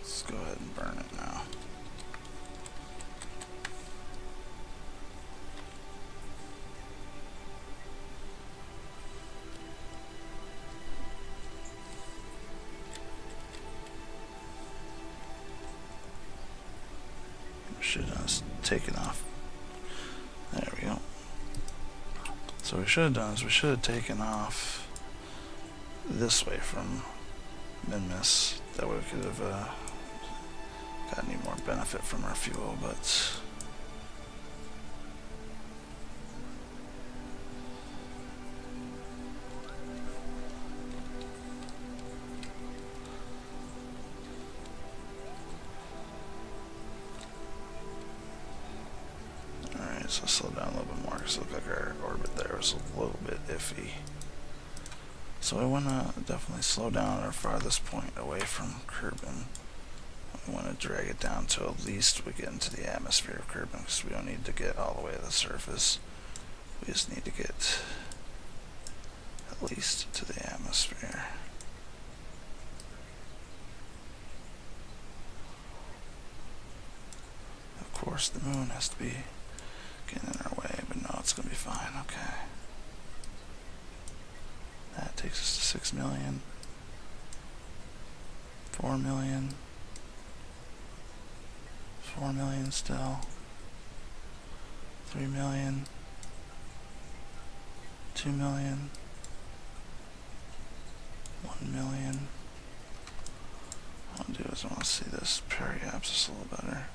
Let's go ahead and burn it now. Should have taken off. There we go. So what we should have done is we should have taken off this way from Minmus. That way we could have gotten any more benefit from our fuel, but so slow down a little bit more because it looked like our orbit there was a little bit iffy. So I want to definitely slow down our farthest point away from Kerbal. We want to drag it down to at least we get into the atmosphere of Kerbal, because we don't need to get all the way to the surface. We just need to get at least to the atmosphere. Of course the moon has to be getting in our way, but no, it's gonna be fine. Okay. That takes us to 6 million. 4 million. 4 million still. 3 million. 2 million. 1 million. What I want to do is I want to see this periapsis a little better.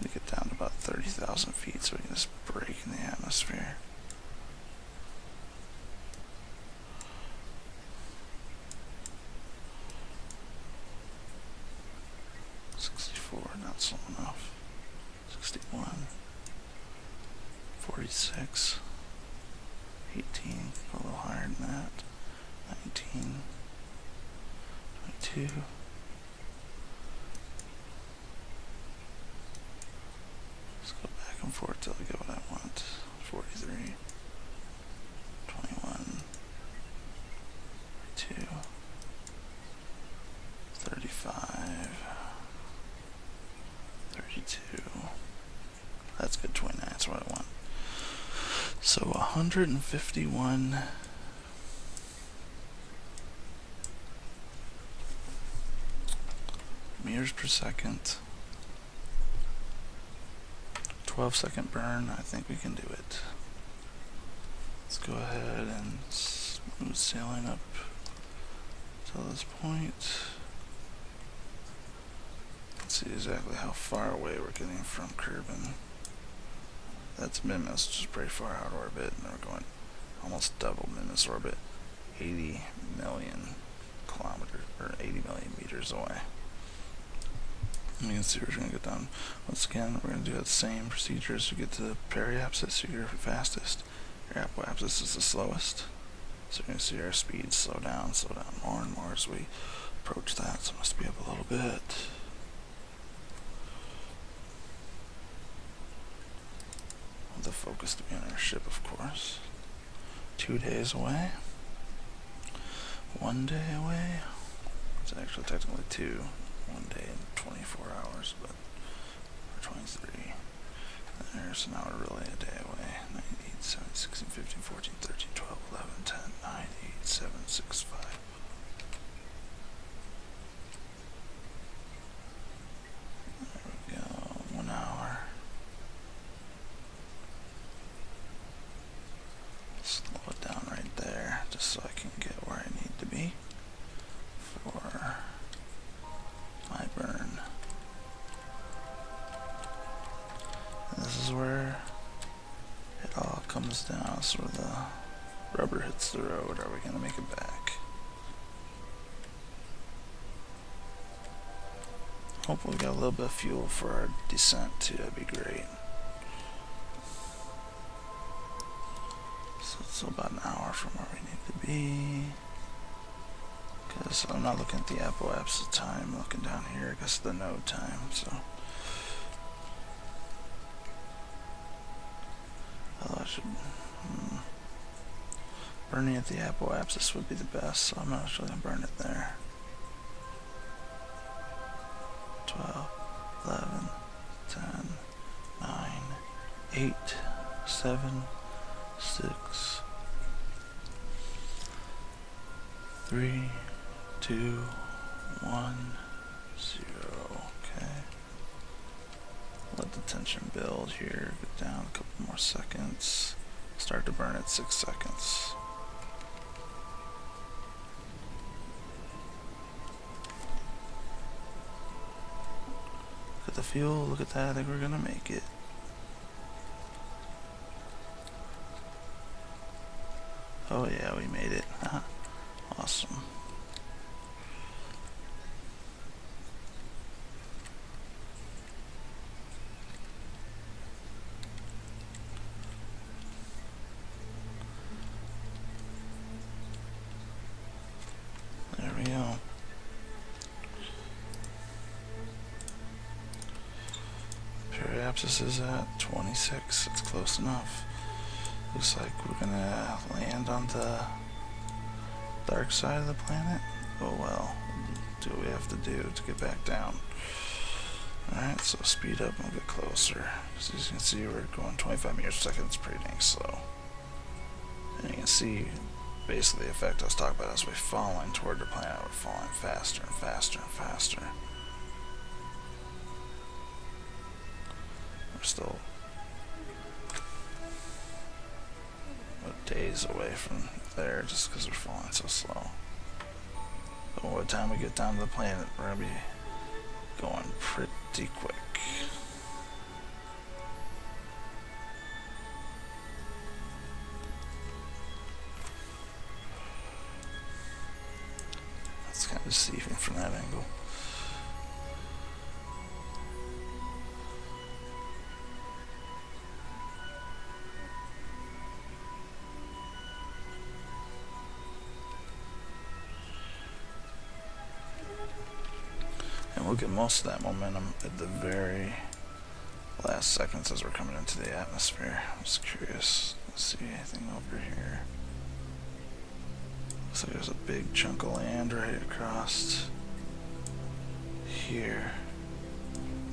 To get down to about 30,000 feet so we can just break in the atmosphere. Not slow enough. 61, 46, 18, a little higher than that. 19, 22. Let's go back and forth till I get what I want. 43, 21, 22, 35. 32. That's good, 29, that's what I want. So 151 meters per second. 12-second burn, I think we can do it. Let's go ahead and smooth sailing up to this point. See exactly how far away we're getting from Kerbal. That's Minmus, which is pretty far out of orbit, and we're going almost double Minmus orbit, 80 million kilometers, or 80 million meters away. And you can see we're going to get down. Once again, we're going to do that same procedure as we get to the periapsis. You're fastest, your apoapsis is the slowest. So you're going to see our speed slow down more and more as we approach that. So it must be up a little bit. The focus to be on our ship, of course. 2 days away. 1 day away. It's actually technically 2. 1 day and 24 hours, but we're 23. There's an hour really a day away. 9, 8, 7, 16, 15, 14, 13, 12, 11, 10, 9, 8, 7, 6, 5. There we go. 1 hour. Slow it down right there, just so I can get where I need to be for my burn. And this is where comes down, so the rubber hits the road. Are we going to make it back? Hopefully we got a little bit of fuel for our descent too, that'd be great. So it's about an hour from where we need to be. Because I'm not looking at the Apple apps at the time, I'm looking down here because of the node time, so. Although I should, burning at the Apple apps, this would be the best, so I'm not actually going to burn it there. 12, 11, 10, 9, 8, 7, 6, 3, 2, 1, 0. Okay. Let the tension build here. Go down a couple more seconds. Start to burn at 6 seconds. Look at the fuel. Look at that. I think we're gonna make it. Oh yeah, we made it. Awesome. There we go. Periapsis is at 26. It's close enough. Looks like we're gonna land on the dark side of the planet. Oh well, do what we have to do to get back down. Alright, so speed up and we'll get closer. As you can see, we're going 25 meters per second. It's pretty dang slow. And you can see basically the effect I was talking about as we're falling toward the planet. We're falling faster and faster and faster. We're still days away from there just because we're falling so slow. But by the time we get down to the planet, we're going to be going pretty quick. It's kind of deceiving from that angle. And we'll get most of that momentum at the very last seconds as we're coming into the atmosphere. I'm just curious. Let's see anything over here. Looks like there's a big chunk of land right across here.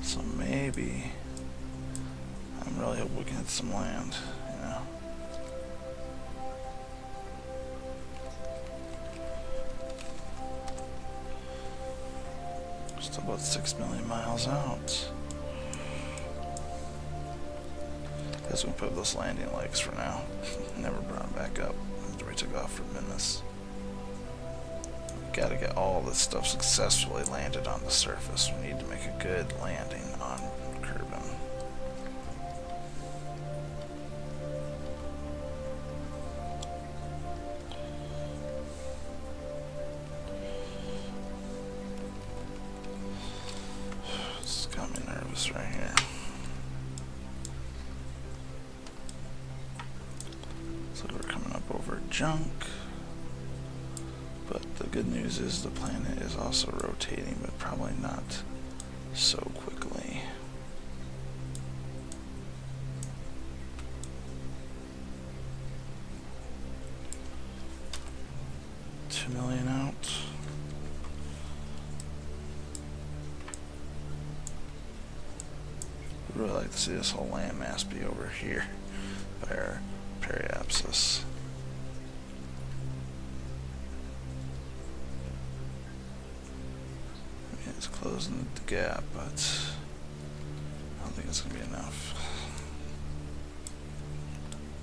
So maybe I'm really hoping we can hit some land, you know. Still about 6 million miles out. Guess we can put those landing legs for now. Never brought them back up after we took off from Minmus. Gotta get all this stuff successfully landed on the surface. We need to make a good landing on Kerbal. It's got me nervous right here. So we're coming up over junk. But the good news is the planet is also rotating, but probably not so quickly. $2 million out. I'd really like to see this whole landmass be over here by our periapsis. It's closing the gap, but I don't think it's going to be enough.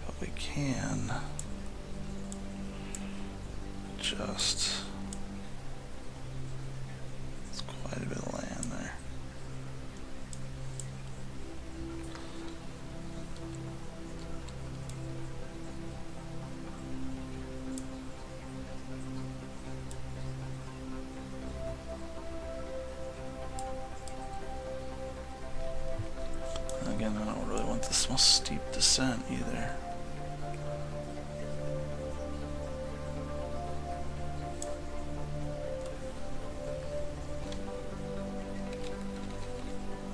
But we can just... It's quite a bit of land there. this most steep descent either.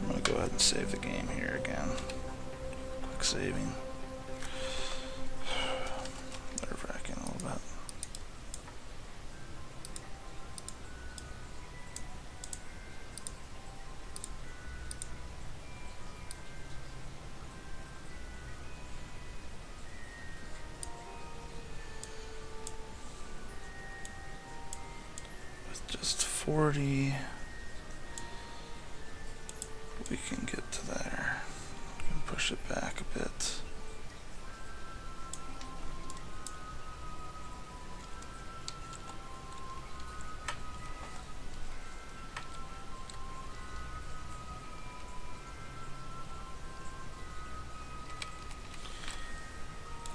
I'm gonna go ahead and save the game here again. Quick saving. Nerve-wracking a little bit. With just 40, we can get to there. We can push it back a bit.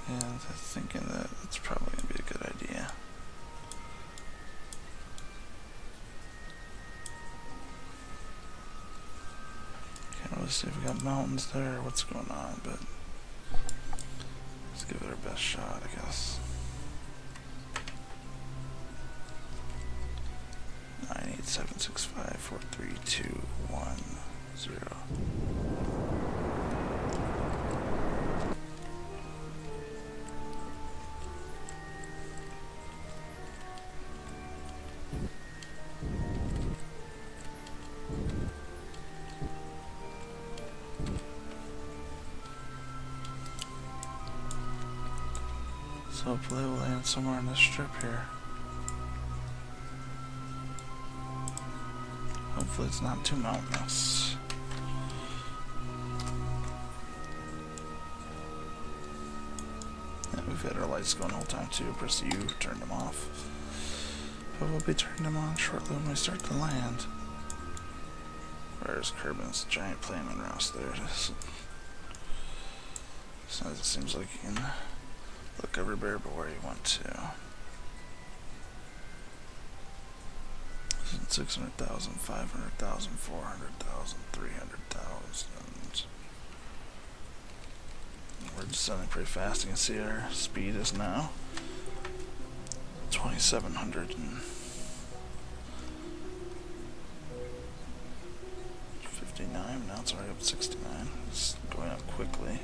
And I'm thinking that it's probably going to be a good idea. Can't really see if we got mountains there or what's going on, but let's give it our best shot, I guess. 98765432110. So hopefully we'll land somewhere in this strip here. Hopefully it's not too mountainous. And we've had our lights going the whole time too. Press U, turn them off. But we'll be turning them on shortly when we start to land. Where's Kerbin's giant plane and Rouse? There it is. So it seems like you can look everywhere but where you want to. 600,000, 500,000, 400,000, 300,000. We're descending pretty fast. You can see our speed is now 2,759. Now it's already up to 69. It's going up quickly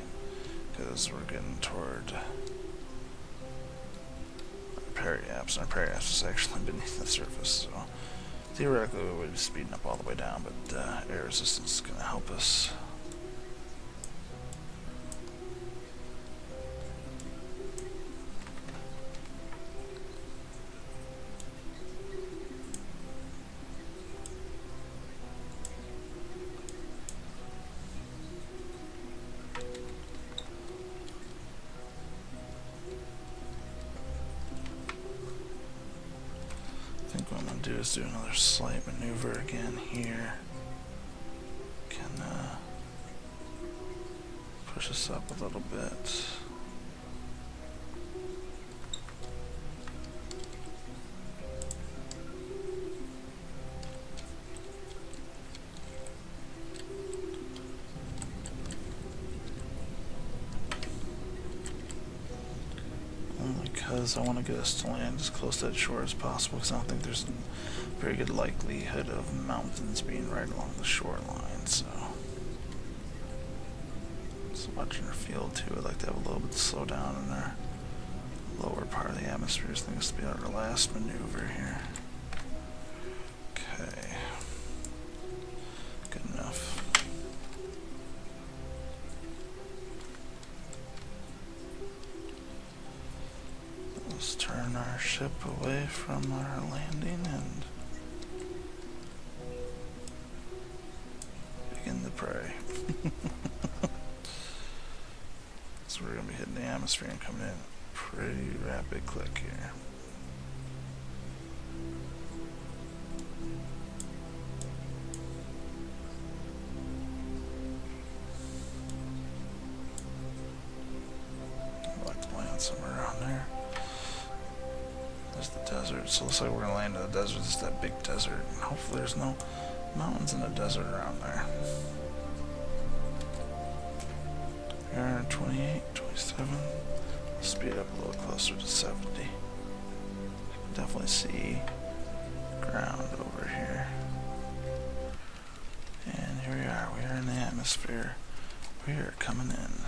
because we're getting toward our periapse. And our periapse is actually beneath the surface, so theoretically we would be speeding up all the way down, but air resistance is going to help us. I think what I'm going to do is do another slight maneuver again here. Can push us up a little bit. Because I want to get us to land as close to that shore as possible, because I don't think there's a very good likelihood of mountains being right along the shoreline. So watching our field too, I'd like to have a little bit of slow down in our lower part of the atmosphere. I think this will be our last maneuver here. Okay, good enough. Let's turn our ship away from our landing and begin the prey. So we're going to be hitting the atmosphere and coming in pretty rapid click here. I'd like to land somewhere around there. There's the desert, so it looks like we're going to land in the desert. It's that big desert, and hopefully there's no mountains in the desert around there. We're We are at 28, 27. Let's speed up a little closer to 70. I can definitely see ground over here. And here we are. We are in the atmosphere. We are coming in.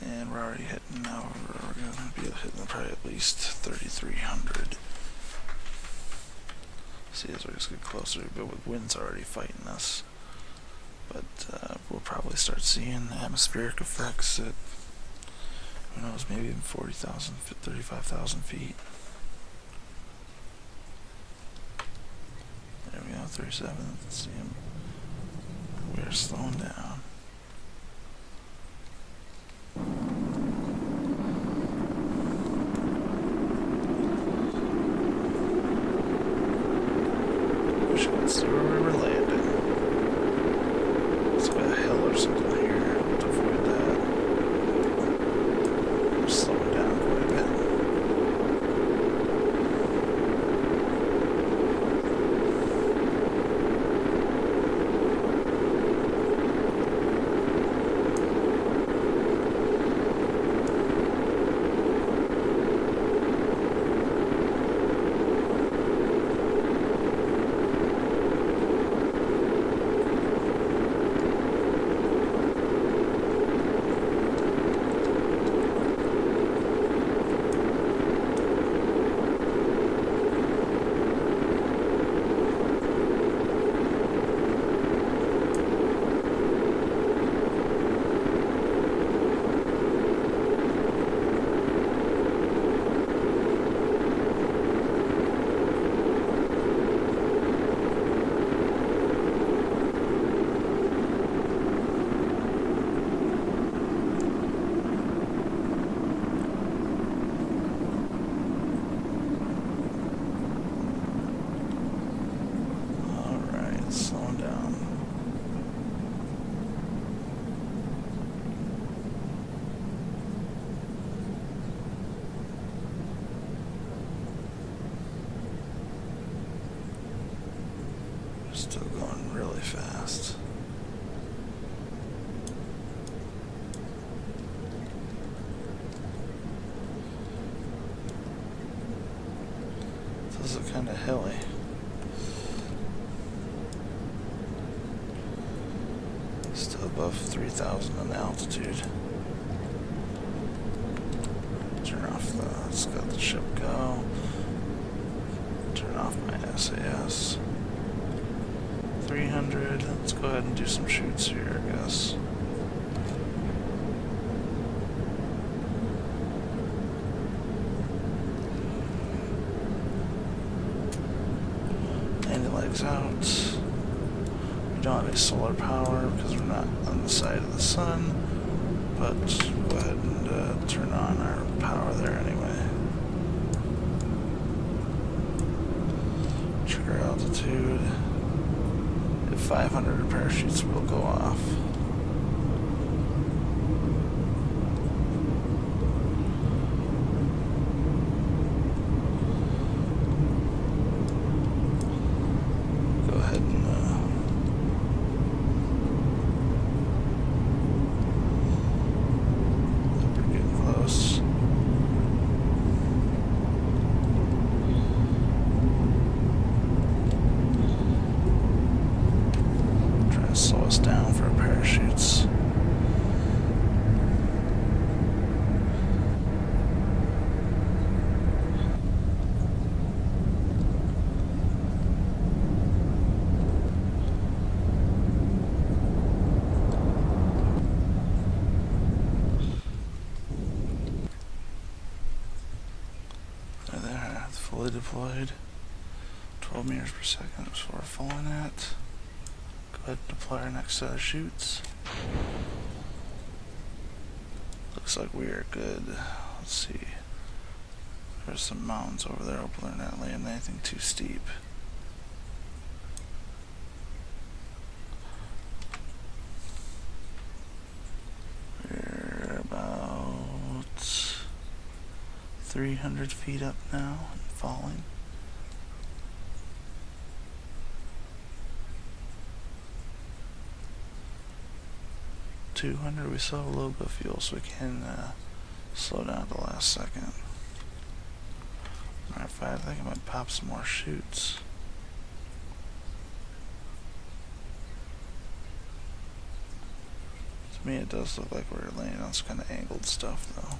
And we're already hitting over. We're going to be hitting probably at least 3,300. See, as we just get closer, but with winds already fighting us. But we'll probably start seeing atmospheric effects at, who knows, maybe even 40,000, 35,000 feet. There we go, 37. Let's see him. We are slowing down. Wish I could see where we were landing. It's like a hill or something here to avoid that. We're slowing down quite a bit. Still going really fast. This is kind of hilly. Still above 3,000 in altitude. Turn off the, let's let the ship go. Turn off my SAS. 300. Let's go ahead and do some shoots here, I guess. Landing legs out. We don't have any solar power because we're not on the side of the sun, but we'll go ahead and turn on our power there anyway. Trigger altitude. 500 parachutes will go off. Go ahead and we're getting close. Slow us down for parachutes. There, fully deployed. 12 meters per second is what we're falling at. Go ahead and deploy our next set of shoots. Looks like we are good. Let's see. There's some mountains over there. Hopefully they're not laying anything too steep. We're about 300 feet up now and falling. 200. We still have a little bit of fuel, so we can slow down at the last second. Alright, I think I might pop some more chutes. To me, it does look like we're laying on some kind of angled stuff, though.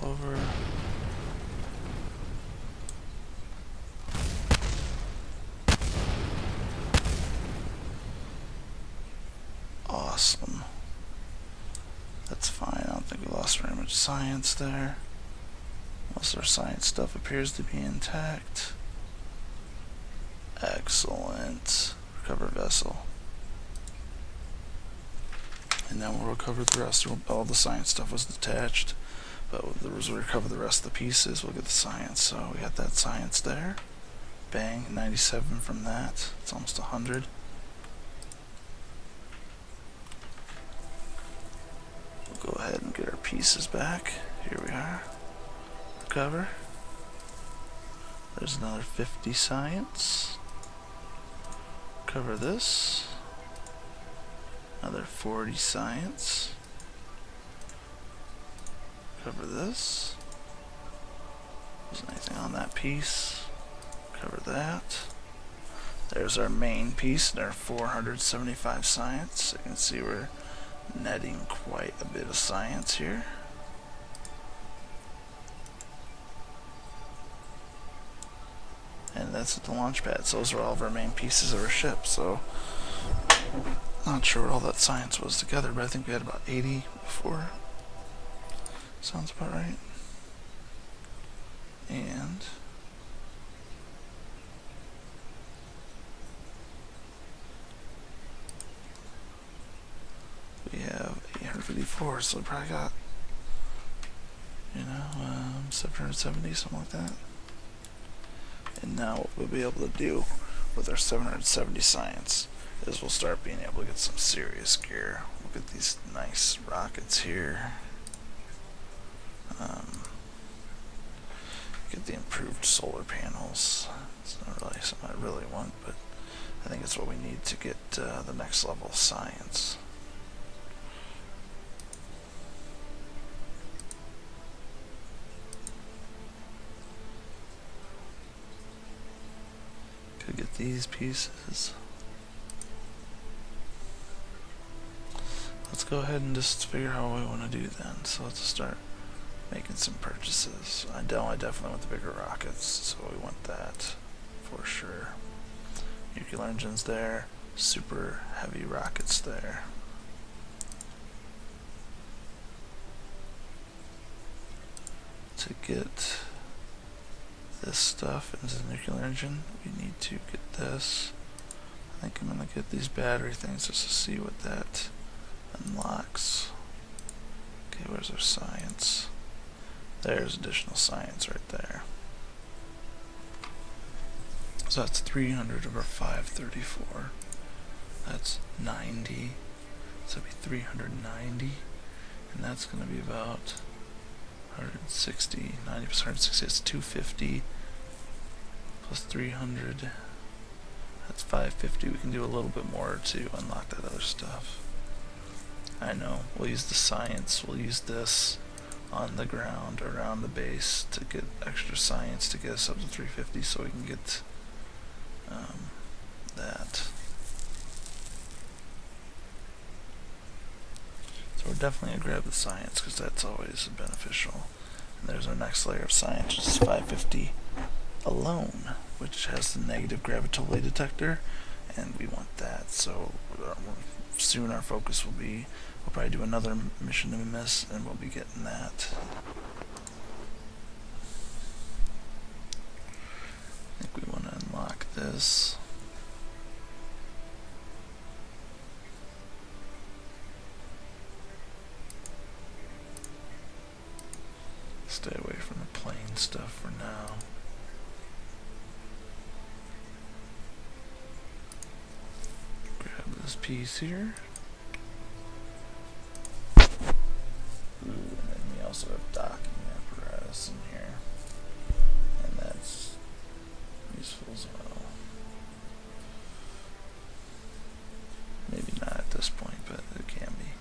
Over. Awesome. That's fine. I don't think we lost very much science there. Most of our science stuff appears to be intact. Excellent. Recover vessel. And now we'll recover the rest. All the science stuff was detached. But we'll recover the rest of the pieces, we'll get the science. So we got that science there. Bang, 97 from that. It's almost 100. We'll go ahead and get our pieces back. Here we are. Recover. There's another 50 science. Cover this. Another 40 science. Cover this. There's anything on that piece. Cover that. There's our main piece, and our 475 science. You can see we're netting quite a bit of science here. And that's at the launch pad. So those are all of our main pieces of our ship. So not sure what all that science was together, but I think we had about 80 before. Sounds about right. And we have 854, so we probably got, 770, something like that. And now what we'll be able to do with our 770 science is we'll start being able to get some serious gear. Look at these nice rockets here. Get the improved solar panels. It's not really something I really want, but I think it's what we need to get the next level of science. Could get these pieces. Let's go ahead and just figure out what we want to do then. So let's start making some purchases. I definitely want the bigger rockets, so we want that for sure. Nuclear engines there, super heavy rockets there. To get this stuff into the nuclear engine, we need to get this. I think I'm gonna get these battery things just to see what that unlocks. Okay, where's our science? There's additional science right there. So that's 300 over 534. That's 90. So it'd be 390. And that's going to be about 160. 90 plus 160 is 250. Plus 300. That's 550. We can do a little bit more to unlock that other stuff. I know. We'll use the science. We'll use this on the ground around the base to get extra science to get us up to 350 so we can get that. So we're definitely going to grab the science because that's always beneficial. And there's our next layer of science, which is 550 alone, which has the negative gravitolate detector, and we want that. So soon our focus will be, we'll probably do another mission to Minmus, and we'll be getting that. I think we want to unlock this. Stay away from the plain stuff for now. Grab this piece here. Ooh, and then we also have docking apparatus in here. And that's useful as well. Maybe not at this point, but it can be.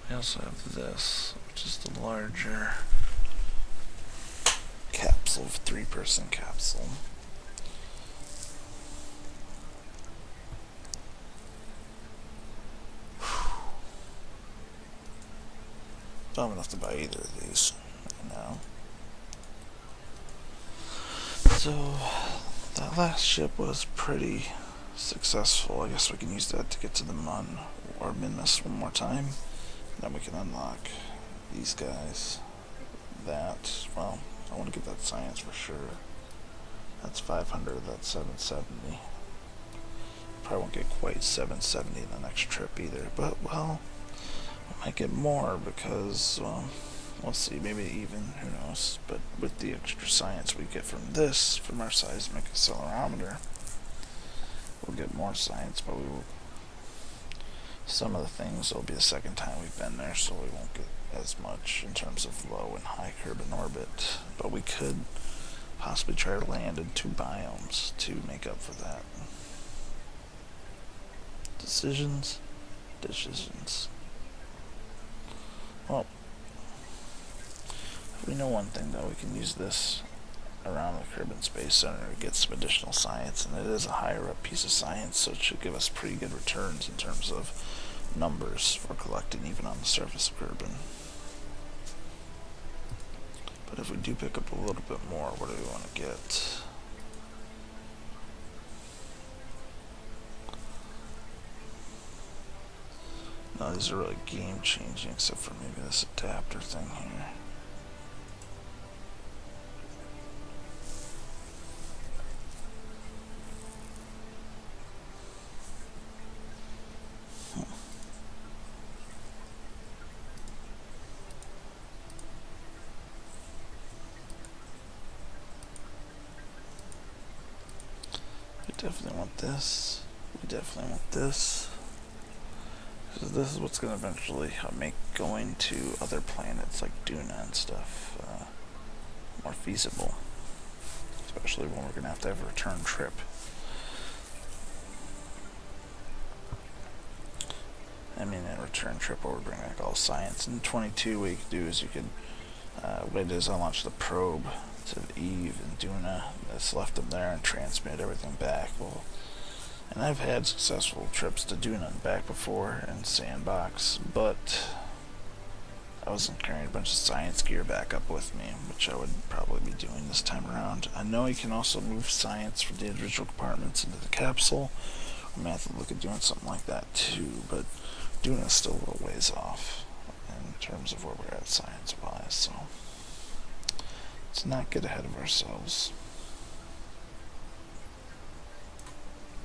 We also have this, which is the larger capsule, 3-person capsule. Don't have enough to buy either of these right now. So that last ship was pretty successful. I guess we can use that to get to the Mun or Minmus one more time. And then we can unlock these guys. That, well, I want to get that science for sure. That's 500, that's 770. Probably won't get quite 770 the next trip either, but, well, we might get more because, well, we'll see, maybe even, who knows. But with the extra science we get from this, from our seismic accelerometer, we'll get more science, but we will. Some of the things will be the second time we've been there, so we won't get as much in terms of low and high Kerbal orbit. But we could possibly try to land in 2 biomes to make up for that. Decisions. Well, we know one thing though, we can use this around the Kerbal Space Center to get some additional science, and it is a higher up piece of science, so it should give us pretty good returns in terms of numbers for collecting even on the surface of Kerbal. But if we do pick up a little bit more, what do we want to get? No, these are really game changing except for maybe this adapter thing here. We definitely want this. We definitely want this. Because this is what's going to eventually make going to other planets like Duna and stuff more feasible. Especially when we're going to have a return trip. I mean, a return trip where we bring back all science. In 22, what you could do is you could, what it is, I launched the probe to Eve and Duna that's left them there and transmit everything back. Well, and I've had successful trips to Duna and back before in Sandbox, but I wasn't carrying a bunch of science gear back up with me, which I would probably be doing this time around. I know you can also move science from the individual compartments into the capsule. We may have to look at doing something like that too, but Duna's still a little ways off in terms of where we're at science-wise, so let's not get ahead of ourselves.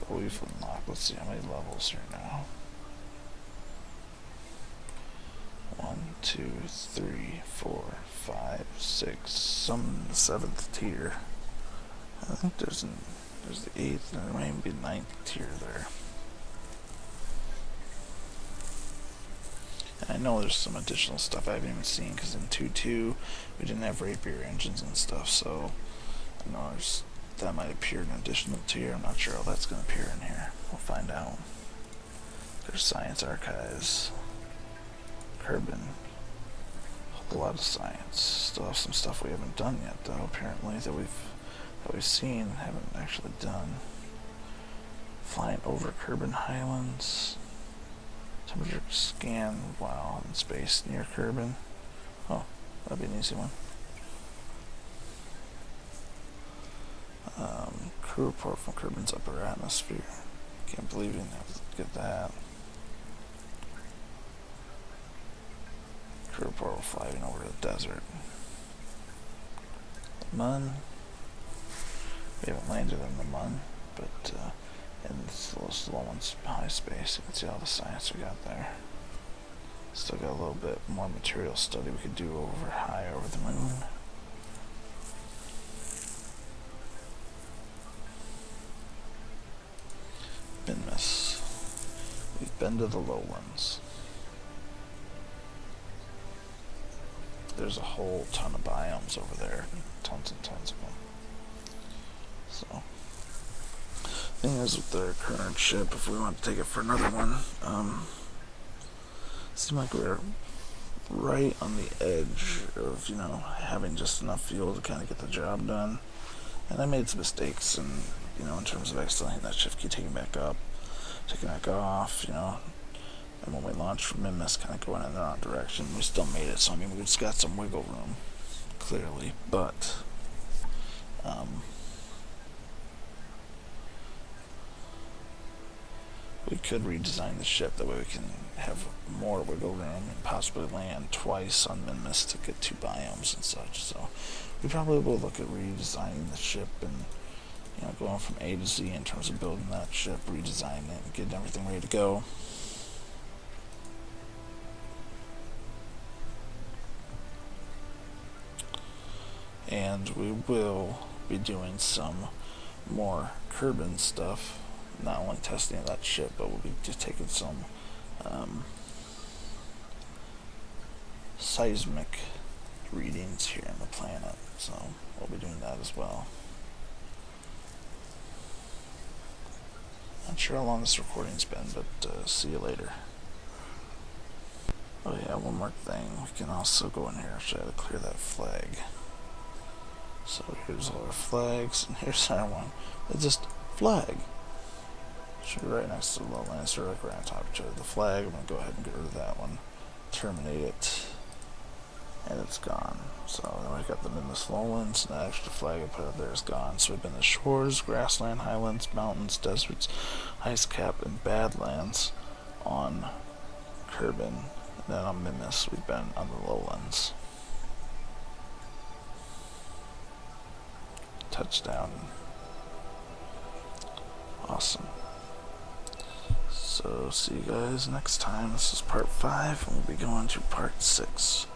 But we've unlocked, let's see how many levels here now. 1, 2, 3, 4, 5, 6, some in the 7th tier. I think there's the 8th, and there may be 9th tier there. And I know there's some additional stuff I haven't even seen, because in 2.2 we didn't have rapier engines and stuff, so I know that might appear in an additional tier. I'm not sure how that's going to appear in here. We'll find out. There's science archives. Kerbal. A lot of science. Still have some stuff we haven't done yet, though, apparently, that we've seen, haven't actually done. Flying over Kerbal Highlands. Temperature scan while in space near Kerbal. Oh, that'd be an easy one. Crew report from Kerbal's upper atmosphere. Can't believe you didn't have to get that. Crew report will flying over the desert. The Mun. We haven't landed in the Mun, but in this little slow one's high space, you can see all the science we got there. Still got a little bit more material study we could do over high over the moon. Minmus. We've been to the lowlands. There's a whole ton of biomes over there. Tons and tons of them. So, thing is with their current ship, if we want to take it for another one, seems like we're right on the edge of, having just enough fuel to kind of get the job done. And I made some mistakes in terms of accidentally hitting that shift key, taking back up, taking back off, and when we launched from Minmus, kind of going in the wrong direction, we still made it. So, we just got some wiggle room, clearly, but, we could redesign the ship, that way we can have more wiggle room and possibly land twice on Minmus to get 2 biomes and such. So we probably will look at redesigning the ship and going from A to Z in terms of building that ship, redesigning it, and getting everything ready to go. And we will be doing some more Kerbal stuff. Not only testing that ship, but we'll be just taking some seismic readings here on the planet. So we'll be doing that as well. Not sure how long this recording's been, but see you later. Oh yeah, one more thing. We can also go in here. Actually, I had to clear that flag. So here's all our flags, and here's our one. It's just flag. Should be right next to the lowlands, or like right on top of each other. The flag, I'm going to go ahead and get rid of that one. Terminate it. And it's gone. So then we've got the Minmus lowlands, and that extra flag I put up there is gone. So we've been the shores, grassland, highlands, mountains, deserts, ice cap, and badlands on Kerbal. And then on Minmus, we've been on the lowlands. Touchdown. Awesome. So, see you guys next time. This is part 5, and we'll be going to part 6.